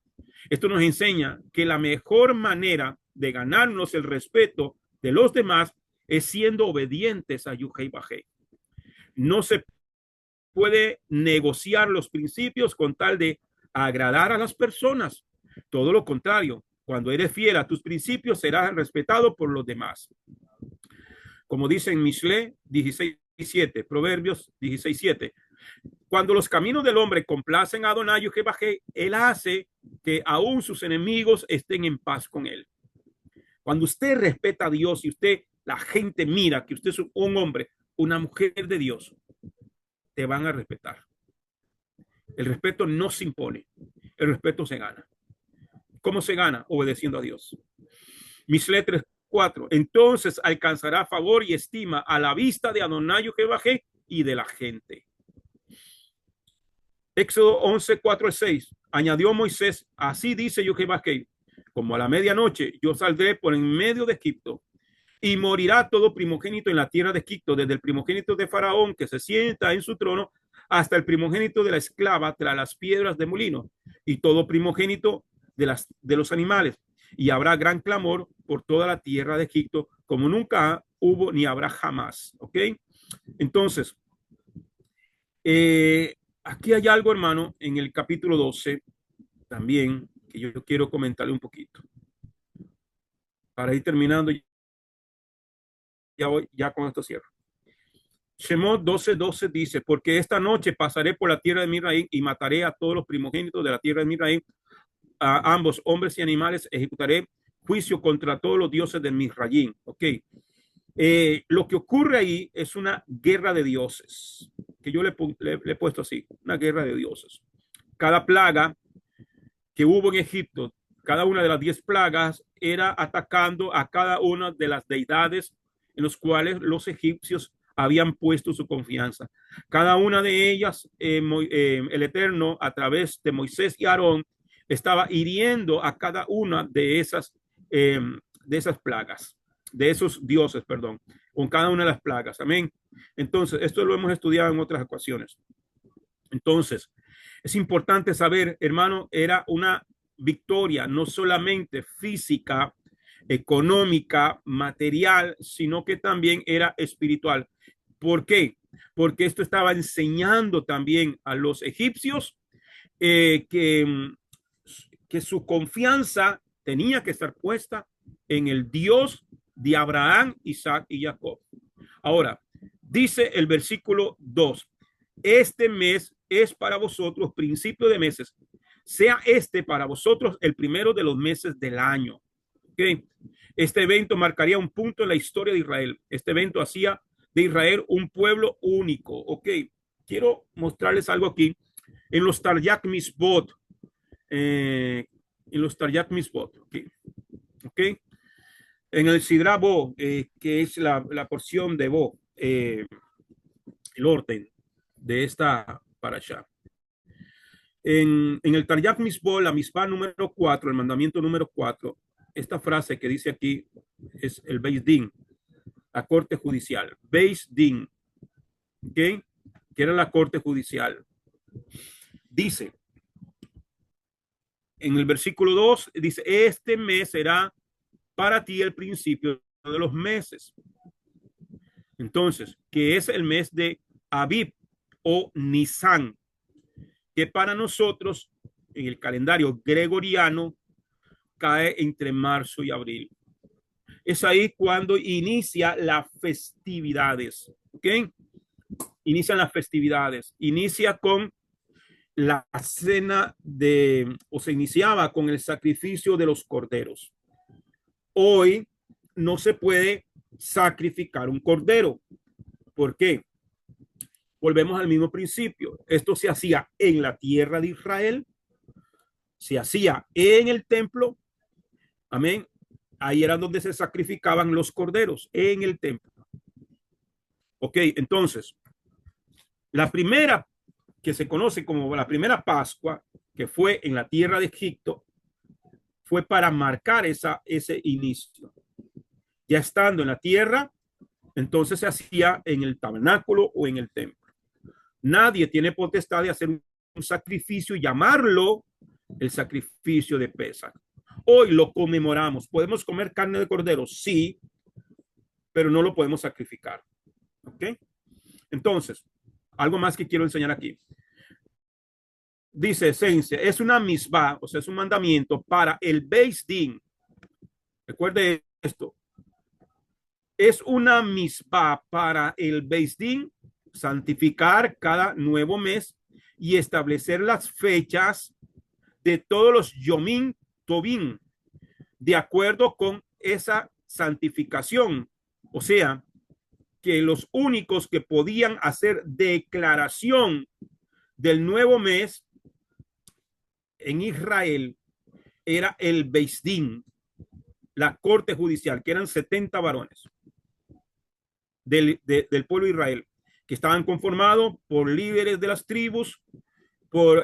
Esto nos enseña que la mejor manera de ganarnos el respeto de los demás es siendo obedientes a Yuhebajei. No se puede negociar los principios con tal de agradar a las personas. Todo lo contrario, cuando eres fiel a tus principios, serás respetado por los demás. Como dice en Mishle 16:7, Proverbios 16:7. Cuando los caminos del hombre complacen a Adonai Yuhebajei, él hace que aún sus enemigos estén en paz con él. Cuando usted respeta a Dios y la gente mira que usted es un hombre, una mujer de Dios, te van a respetar. El respeto no se impone, el respeto se gana. ¿Cómo se gana? Obedeciendo a Dios. Mishle 3:4. Entonces alcanzará favor y estima a la vista de Adonai Yuhebajei y de la gente. Éxodo 11:4-6. Añadió Moisés, así dice Yuhebajei, como a la medianoche yo saldré por en medio de Egipto y morirá todo primogénito en la tierra de Egipto, desde el primogénito de Faraón que se sienta en su trono hasta el primogénito de la esclava tras las piedras de molino y todo primogénito de los animales. Y habrá gran clamor por toda la tierra de Egipto como nunca hubo ni habrá jamás. ¿Ok? Entonces, aquí hay algo, hermano, en el capítulo 12 también que yo quiero comentarle un poquito. Para ir terminando, ya con esto cierro. Shemot 12:12 dice, porque esta noche pasaré por la tierra de Misraim y mataré a todos los primogénitos de la tierra de Misraim, a ambos hombres y animales, ejecutaré juicio contra todos los dioses de Misraim. Ok. Lo que ocurre ahí es una guerra de dioses, que yo le he puesto así, una guerra de dioses. Cada plaga que hubo en Egipto, cada una de las 10 plagas era atacando a cada una de las deidades en los cuales los egipcios habían puesto su confianza. Cada una de ellas, el Eterno, a través de Moisés y Aarón, estaba hiriendo a cada una de esas plagas, de esos dioses, perdón, con cada una de las plagas. Amén. Entonces, esto lo hemos estudiado en otras ocasiones. Entonces, es importante saber, hermano, era una victoria no solamente física, económica, material, sino que también era espiritual. ¿Por qué? Porque esto estaba enseñando también a los egipcios que su confianza tenía que estar puesta en el Dios de Abraham, Isaac y Jacob. Ahora, dice el versículo 2, este mes es para vosotros principio de meses. Sea este para vosotros el primero de los meses del año. ¿Okay? Este evento marcaría un punto en la historia de Israel. Este evento hacía de Israel un pueblo único. Ok, quiero mostrarles algo aquí. En los Taryag Mitzvot, okay. Okay. En el Sidra Bo, que es la porción de Bo, el orden de esta parasha. En el Taryag Mitzvot, la Mitzvah número 4, el mandamiento número 4, esta frase que dice aquí es el Beis Din, la corte judicial. Beis Din, ¿ok? Que era la corte judicial. Dice, en el versículo 2, dice, este mes será para ti el principio de los meses. Entonces, que es el mes de Abib o Nisan, que para nosotros en el calendario gregoriano cae entre marzo y abril. Es ahí cuando inicia las festividades, ¿ok? Inician las festividades, inicia con la cena o se iniciaba con el sacrificio de los corderos. Hoy no se puede sacrificar un cordero. ¿Por qué? Volvemos al mismo principio. Esto se hacía en la tierra de Israel, se hacía en el templo. Amén. Ahí era donde se sacrificaban los corderos, en el templo. Ok, entonces, la primera que se conoce como la primera Pascua, que fue en la tierra de Egipto, fue para marcar ese inicio. Ya estando en la tierra, entonces se hacía en el tabernáculo o en el templo. Nadie tiene potestad de hacer un sacrificio y llamarlo el sacrificio de Pesach. Hoy lo conmemoramos. ¿Podemos comer carne de cordero? Sí, pero no lo podemos sacrificar. ¿Ok? Entonces, algo más que quiero enseñar aquí. Dice esencia, es una misbah, o sea, es un mandamiento para el Beis Din. Recuerde esto. Es una misbah para el Beis Din, santificar cada nuevo mes y establecer las fechas de todos los Yomim Tovim, de acuerdo con esa santificación. O sea, que los únicos que podían hacer declaración del nuevo mes en Israel era el Beis Din, la corte judicial, que eran 70 varones del pueblo de Israel, que estaban conformados por líderes de las tribus, por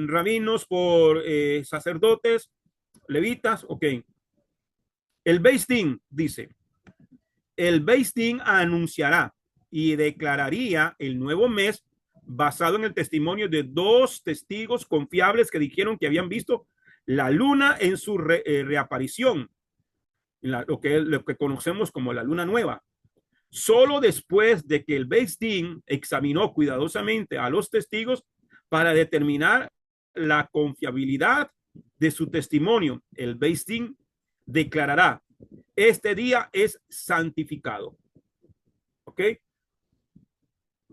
rabinos, por sacerdotes, levitas. Ok. El Beis Din dice, el Beis Din anunciará y declararía el nuevo mes basado en el testimonio de dos testigos confiables que dijeron que habían visto la luna en su reaparición, lo que conocemos como la luna nueva. Solo después de que el Beis Din examinó cuidadosamente a los testigos para determinar la confiabilidad de su testimonio, el Beis Din declarará: este día es santificado. ¿Ok?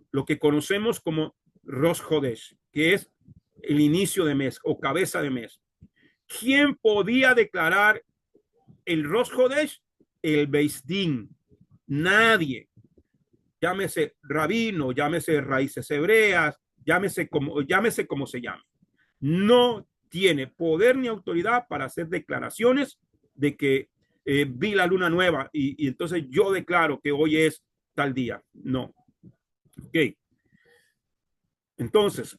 Lo que conocemos como Rosh Hodesh, que es el inicio de mes o cabeza de mes. ¿Quién podía declarar el Rosh Hodesh? El Beis Din. Nadie. Llámese rabino, llámese raíces hebreas, llámese como se llame. No tiene poder ni autoridad para hacer declaraciones de que vi la luna nueva y entonces yo declaro que hoy es tal día. No. Ok. Entonces,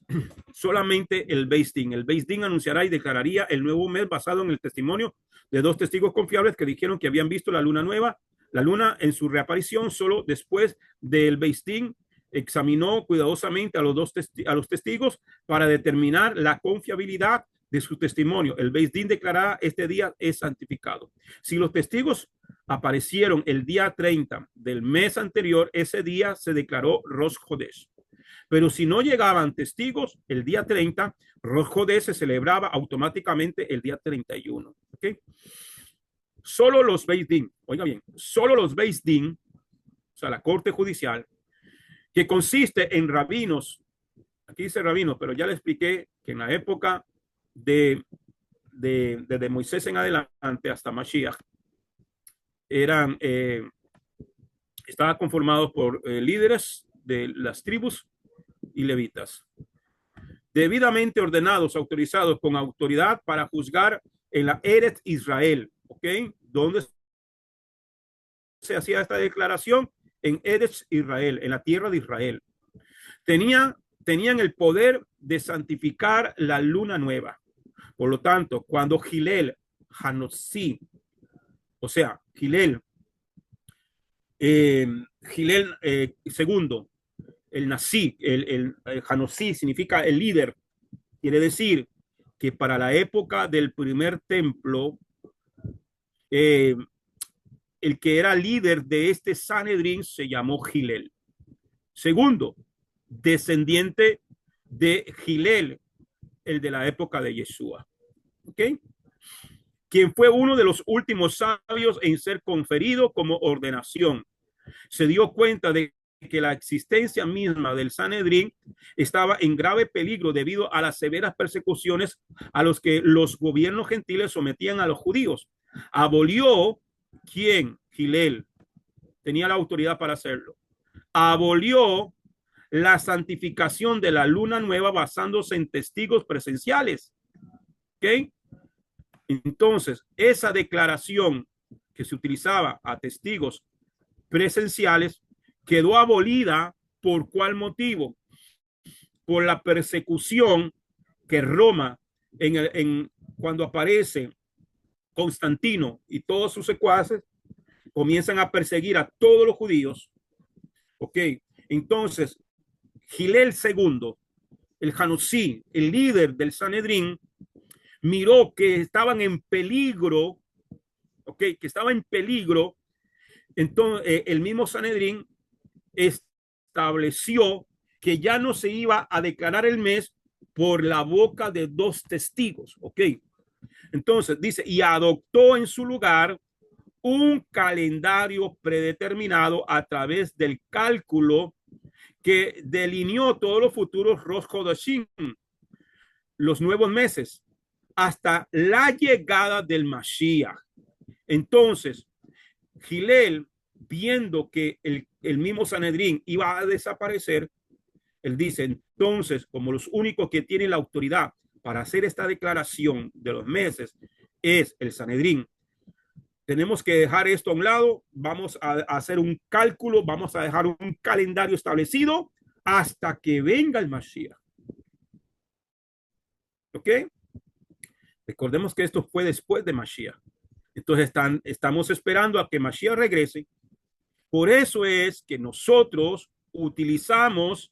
solamente el Beis Din. El Beis Din anunciará y declararía el nuevo mes basado en el testimonio de dos testigos confiables que dijeron que habían visto la luna nueva, la luna en su reaparición. Solo después del Beis Din examinó cuidadosamente a los testigos para determinar la confiabilidad de su testimonio. El Beis Din declarará: este día es santificado. Si los testigos aparecieron el día 30 del mes anterior, ese día se declaró Rosh Hodesh. Pero si no llegaban testigos el día 30, Rosh Hodesh se celebraba automáticamente el día 31. ¿Okay? Solo los Beis Din, oiga bien, solo los Beis Din, o sea, la corte judicial, que consiste en rabinos Aquí dice Rabino, pero ya le expliqué que en la época de, desde Moisés en adelante hasta Mashiach, eran, estaba conformado por líderes de las tribus y levitas, debidamente ordenados, autorizados con autoridad para juzgar en la Eretz Israel, ¿ok? ¿Dónde se hacía esta declaración? En Eretz Israel, en la tierra de Israel. Tenían el poder de santificar la luna nueva. Por lo tanto, cuando Hillel Hanosí, o sea, Hillel segundo, el Nasí, el Hanosí significa el líder. Quiere decir que para la época del primer templo, el que era líder de este Sanedrín se llamó Hillel. Segundo, descendiente de Hillel, el de la época de Yeshua. ¿Ok? Quien fue uno de los últimos sabios en ser conferido como ordenación. Se dio cuenta de que la existencia misma del Sanedrín estaba en grave peligro debido a las severas persecuciones a los que los gobiernos gentiles sometían a los judíos. Abolió, ¿quién? Hillel. Tenía la autoridad para hacerlo. Abolió la santificación de la luna nueva basándose en testigos presenciales. ¿Ok? Entonces, esa declaración que se utilizaba a testigos presenciales quedó abolida. ¿Por cuál motivo? Por la persecución que Roma, cuando aparece Constantino y todos sus secuaces, comienzan a perseguir a todos los judíos. Ok, entonces Hillel II, el Hanosí, el líder del Sanedrín, miró que estaban en peligro, ok, que estaba en peligro. Entonces el mismo Sanedrín estableció que ya no se iba a declarar el mes por la boca de dos testigos, ok. Entonces dice, y adoptó en su lugar un calendario predeterminado a través del cálculo que delineó todos los futuros Rosh Hodashim, los nuevos meses, hasta la llegada del Mashiach. Entonces, Hillel, viendo que el mismo Sanedrín iba a desaparecer, él dice, entonces, como los únicos que tienen la autoridad para hacer esta declaración de los meses es el Sanedrín, tenemos que dejar esto a un lado, vamos a hacer un cálculo, vamos a dejar un calendario establecido hasta que venga el Mashiach. ¿Ok? Recordemos que esto fue después de Mashiach. Entonces estamos esperando a que Mashiach regrese. Por eso es que nosotros utilizamos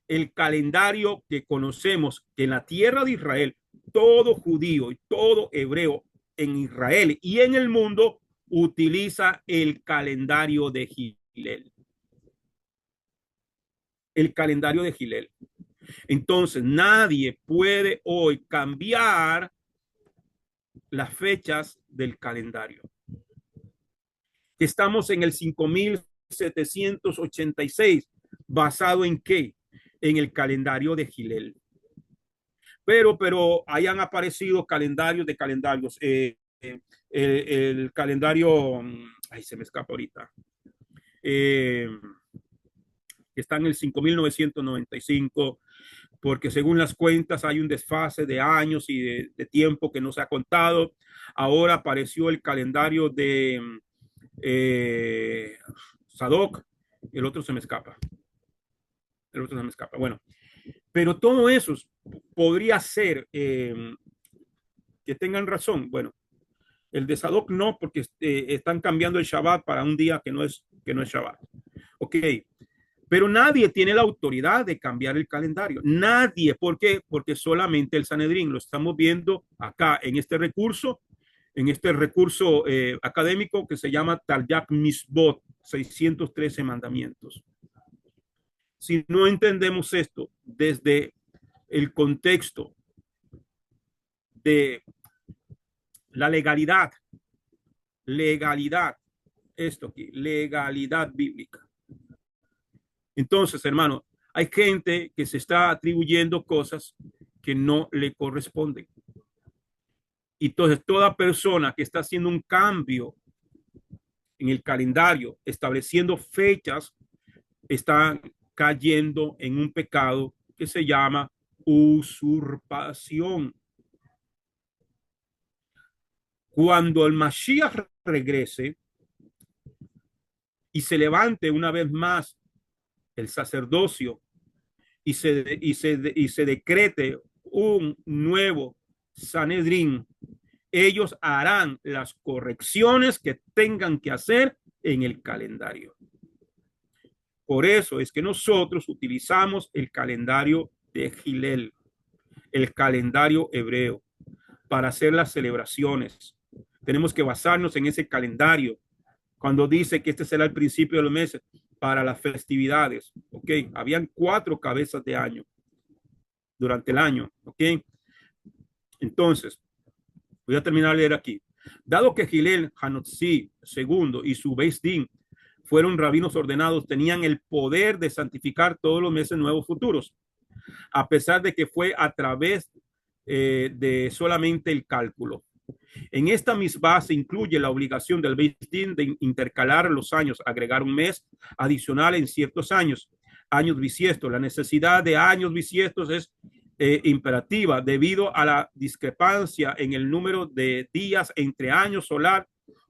el calendario que conocemos, que en la tierra de Israel, todo judío y todo hebreo en Israel y en el mundo utiliza el calendario de Hillel. El calendario de Hillel. Entonces, nadie puede hoy cambiar las fechas del calendario. Estamos en el 5786, ¿basado en qué? En el calendario de Hillel. Pero hayan aparecido calendarios de calendarios. El calendario, ay, se me escapa ahorita, que está en el 5995, porque según las cuentas hay un desfase de años y de tiempo que no se ha contado. Ahora apareció el calendario de Sadoc, el otro se me escapa. Bueno, pero todo eso podría ser que tengan razón. Bueno, el de Sadoc no, porque están cambiando el Shabbat para un día que no es Shabbat. Ok, pero nadie tiene la autoridad de cambiar el calendario. Nadie. ¿Por qué? Porque solamente el Sanedrín. Lo estamos viendo acá en este recurso académico que se llama Taryag Misbot, 613 mandamientos. Si no entendemos esto desde el contexto de la legalidad, esto aquí, legalidad bíblica. Entonces, hermano, hay gente que se está atribuyendo cosas que no le corresponden. Y entonces toda persona que está haciendo un cambio en el calendario, estableciendo fechas, está cayendo en un pecado que se llama usurpación. Cuando el Mashiach regrese y se levante una vez más el sacerdocio y se decrete un nuevo Sanedrín, ellos harán las correcciones que tengan que hacer en el calendario. Por eso es que nosotros utilizamos el calendario de Gilel, el calendario hebreo, para hacer las celebraciones. Tenemos que basarnos en ese calendario. Cuando dice que este será el principio de los meses para las festividades, ¿ok? Habían 4 cabezas de año durante el año, ¿ok? Entonces, voy a terminar de leer aquí. Dado que Gilel, Hanotzi II y su Beis Din fueron rabinos ordenados, tenían el poder de santificar todos los meses nuevos futuros, a pesar de que fue a través de solamente el cálculo. En esta misma se incluye la obligación del Beis Din de intercalar los años, agregar un mes adicional en ciertos años bisiestos. La necesidad de años bisiestos es imperativa debido a la discrepancia en el número de días entre año solar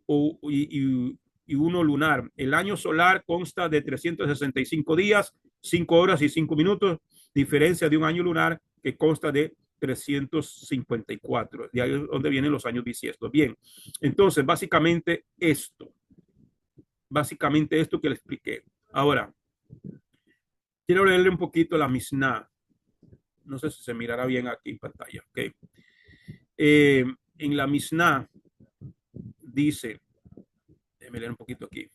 y uno lunar. El año solar consta de 365 días, 5 horas y 5 minutos, diferencia de un año lunar que consta de 354, de ahí es donde vienen los años bisiestos. Bien, entonces básicamente esto que le expliqué. Ahora, quiero leerle un poquito la Mishnah. No sé si se mirará bien aquí en pantalla. Okay. En la Mishnah dice, déjame leer un poquito aquí.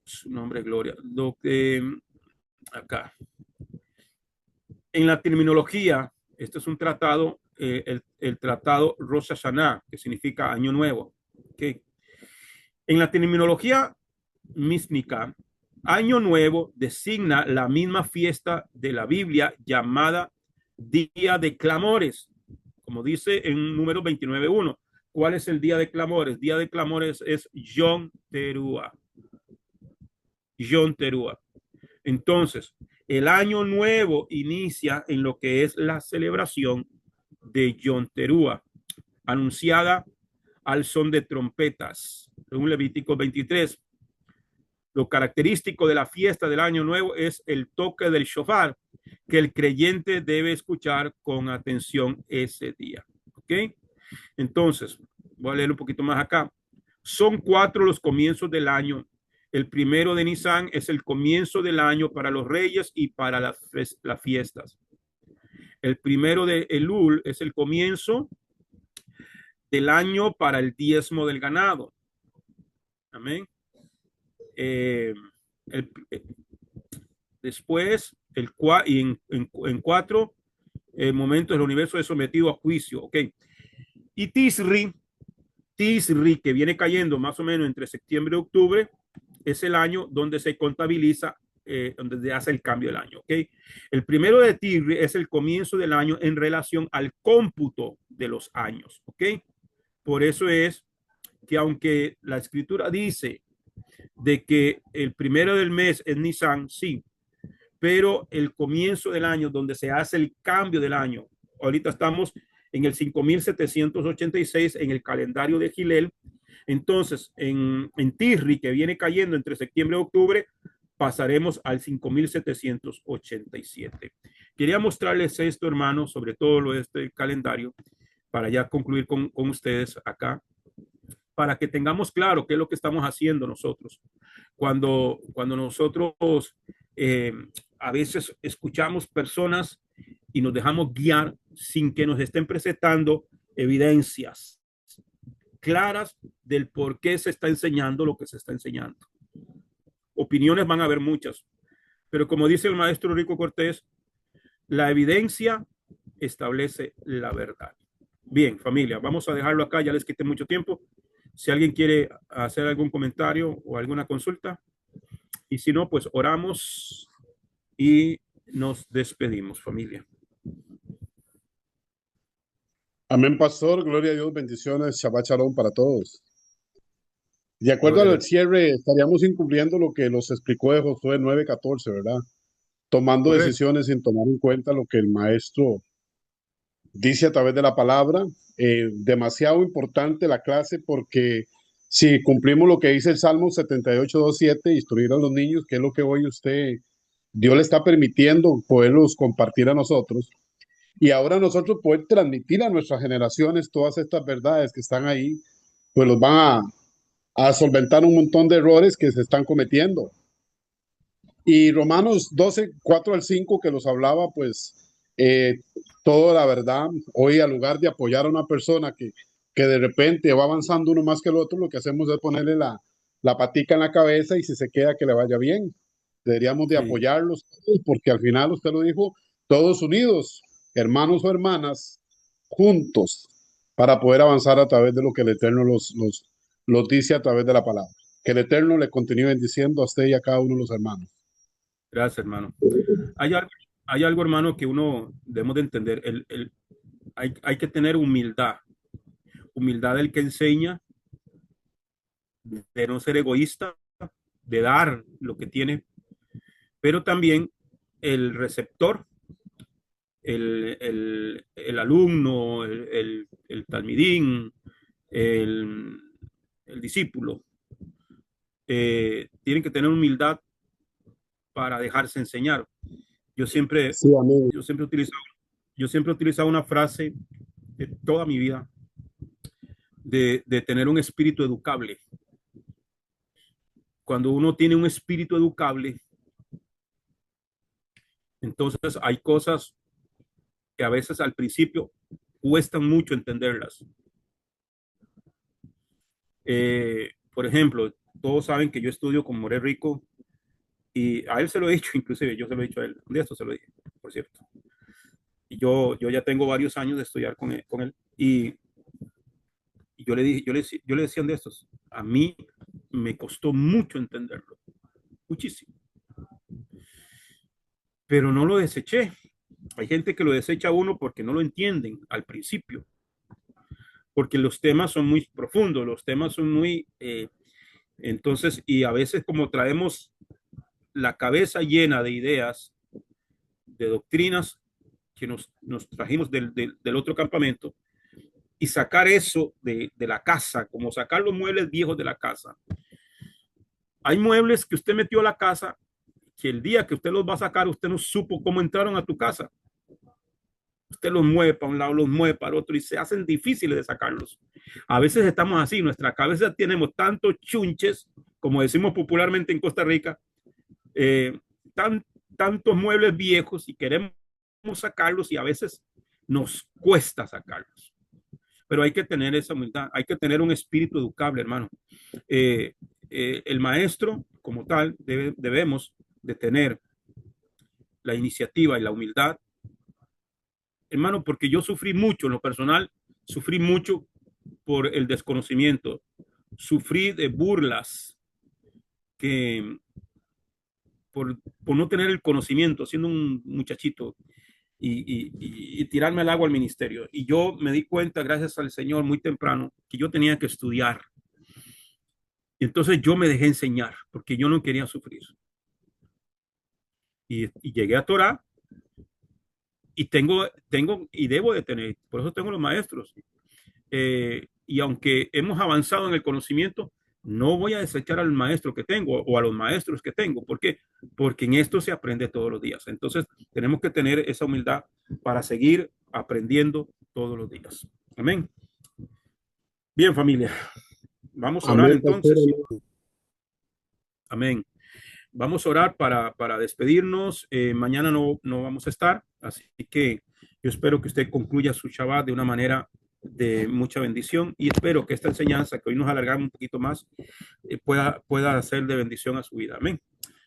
Su nombre, Gloria. Acá. En la terminología, este es un tratado, el tratado Rosh Hashanah, que significa año nuevo. Okay. En la terminología mística, año nuevo designa la misma fiesta de la Biblia llamada Día de Clamores, como dice en número 29.1. ¿Cuál es el Día de Clamores? Día de Clamores es Yom Teruah. Yom Teruah. Entonces, el año nuevo inicia en lo que es la celebración de Yom Teruah, anunciada al son de trompetas, según Levítico 23. Lo característico de la fiesta del año nuevo es el toque del shofar, que el creyente debe escuchar con atención ese día. ¿Ok? Entonces, voy a leer un poquito más acá. Son 4 los comienzos del año. El primero de Nisan es el comienzo del año para los reyes y para las fiestas. El primero de Elul es el comienzo del año para el diezmo del ganado. Amén. Después, en 4 momentos el universo es sometido a juicio. Ok. Y Tisri, que viene cayendo más o menos entre septiembre y octubre, es el año donde se contabiliza, donde se hace el cambio del año. ¿Okay? El primero de Tisri es el comienzo del año en relación al cómputo de los años. ¿Okay? Por eso es que aunque la escritura dice de que el primero del mes es Nisan, sí, pero el comienzo del año donde se hace el cambio del año, ahorita estamos en el 5786 en el calendario de Gilel. Entonces, en Tisri, que viene cayendo entre septiembre y octubre, pasaremos al 5787. Quería mostrarles esto, hermanos, sobre todo lo de este calendario, para ya concluir con ustedes acá, para que tengamos claro qué es lo que estamos haciendo nosotros. Cuando nosotros a veces escuchamos personas y nos dejamos guiar sin que nos estén presentando evidencias claras del por qué se está enseñando lo que se está enseñando. Opiniones van a haber muchas, pero como dice el maestro Rico Cortés, la evidencia establece la verdad. Bien, familia, vamos a dejarlo acá, ya les quité mucho tiempo. Si alguien quiere hacer algún comentario o alguna consulta, y si no, pues oramos y nos despedimos, familia. Amén, pastor. Gloria a Dios. Bendiciones. Shabbat shalom para todos. De acuerdo Gloria a al Dios. cierre, estaríamos incumpliendo lo que nos explicó de Josué 9:14, ¿verdad? Tomando Correcto. decisiones sin tomar en cuenta lo que el maestro dice a través de la palabra. Demasiado importante la clase porque si cumplimos lo que dice el Salmo 78:2-7, instruir a los niños, que es lo que hoy Dios le está permitiendo poderlos compartir a nosotros. Y ahora nosotros poder transmitir a nuestras generaciones todas estas verdades que están ahí, pues los van a solventar un montón de errores que se están cometiendo. Y Romanos 12:4-5, que los hablaba, pues toda la verdad, hoy al lugar de apoyar a una persona que de repente va avanzando uno más que el otro, lo que hacemos es ponerle la patica en la cabeza y si se queda que le vaya bien. Deberíamos de Sí, apoyarlos todos porque al final usted lo dijo, todos unidos, hermanos o hermanas, juntos, para poder avanzar a través de lo que el Eterno los dice a través de la palabra. Que el Eterno le continúe bendiciendo a usted y a cada uno de los hermanos. gracias, hermano. Hay algo, hay algo, hermano, que uno debemos de entender. Hay que tener humildad. Humildad del que enseña, de no ser egoísta, de dar lo que tiene, pero también el receptor, el alumno, el talmidín, el, el discípulo, tienen que tener humildad para dejarse enseñar. Yo siempre, Sí, amén. yo siempre he utilizado, yo siempre he utilizado una frase de toda mi vida de tener un espíritu educable. Cuando uno tiene un espíritu educable, entonces hay cosas que a veces al principio cuestan mucho entenderlas. Por ejemplo, todos saben que yo estudio con More Rico y a él se lo he dicho, inclusive yo se lo he dicho a él, un día esto se lo dije, por cierto. Y yo ya tengo varios años de estudiar con él y yo le dije, yo le decía de estos, a mí me costó mucho entenderlo, muchísimo, pero no lo deseché. Hay gente que lo desecha a uno porque no lo entienden al principio, porque los temas son muy profundos, los temas son muy, entonces, y a veces como traemos la cabeza llena de ideas, de doctrinas que nos trajimos del otro campamento, y sacar eso de la casa, como sacar los muebles viejos de la casa. Hay muebles que usted metió a la casa que el día que usted los va a sacar, usted no supo cómo entraron a tu casa. Usted los mueve para un lado, los mueve para otro y se hacen difíciles de sacarlos. A veces estamos así, nuestra cabeza tenemos tantos chunches, como decimos popularmente en Costa Rica, eh, tan, tantos muebles viejos y queremos sacarlos y a veces nos cuesta sacarlos. Pero hay que tener esa humildad, hay que tener un espíritu educable, hermano. El maestro, como tal, debemos de tener la iniciativa y la humildad, hermano, porque yo sufrí mucho en lo personal, sufrí mucho por el desconocimiento, sufrí de burlas que por no tener el conocimiento, siendo un muchachito y tirarme al agua al ministerio. Y yo me di cuenta, gracias al Señor, muy temprano, que yo tenía que estudiar. Y entonces yo me dejé enseñar, porque yo no quería sufrir. Y llegué a Torah y tengo y debo de tener, por eso tengo los maestros. Y aunque hemos avanzado en el conocimiento, no voy a desechar al maestro que tengo o a los maestros que tengo. ¿Por qué? Porque en esto se aprende todos los días. Entonces, tenemos que tener esa humildad para seguir aprendiendo todos los días. Amén. Bien, familia. Vamos a orar Amén, pastor. entonces. Amén. Vamos a orar para despedirnos. Mañana no vamos a estar, así que yo espero que usted concluya su Shabbat de una manera de mucha bendición y espero que esta enseñanza, que hoy nos alargamos un poquito más, pueda ser de bendición a su vida. Amén.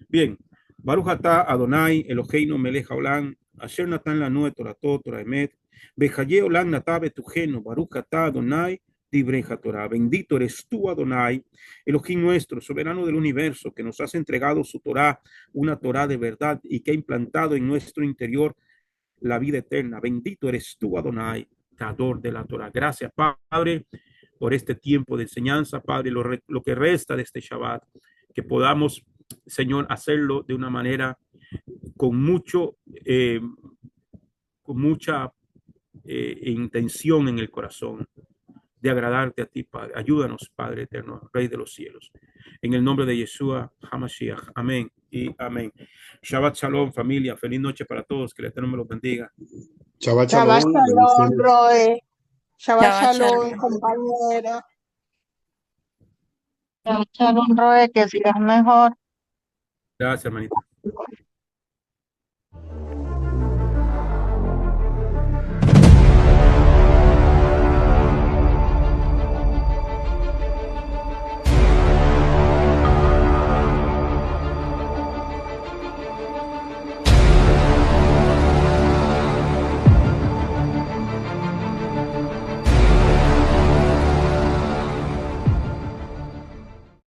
Bien. Baruch atah Adonai Eloheinu melech haolam asher natan lanu et torato Torah emet bechaye olam natah betujenu Baruch atah Adonai Dibreja Torah. Bendito eres tú, Adonai, Elohim nuestro, soberano del universo, que nos has entregado su Torah, una Torah de verdad y que ha implantado en nuestro interior la vida eterna. Bendito eres tú, Adonai, dador de la Torah. Gracias, Padre, por este tiempo de enseñanza, Padre, lo que resta de este Shabbat, que podamos, Señor, hacerlo de una manera con mucho, con mucha intención en el corazón de agradarte a ti, Padre. Ayúdanos, Padre eterno, Rey de los cielos. En el nombre de Yeshua HaMashiach. Amén y amén. Shabbat Shalom, familia. Feliz noche para todos. Que el Eterno me los bendiga. Shabbat Shabbat Shalom, Shalom, bendiciones. Roe. Shabbat Shabbat Shalom, shalom. compañera. Shabbat shalom, Roe, que sigas mejor. Gracias, hermanito.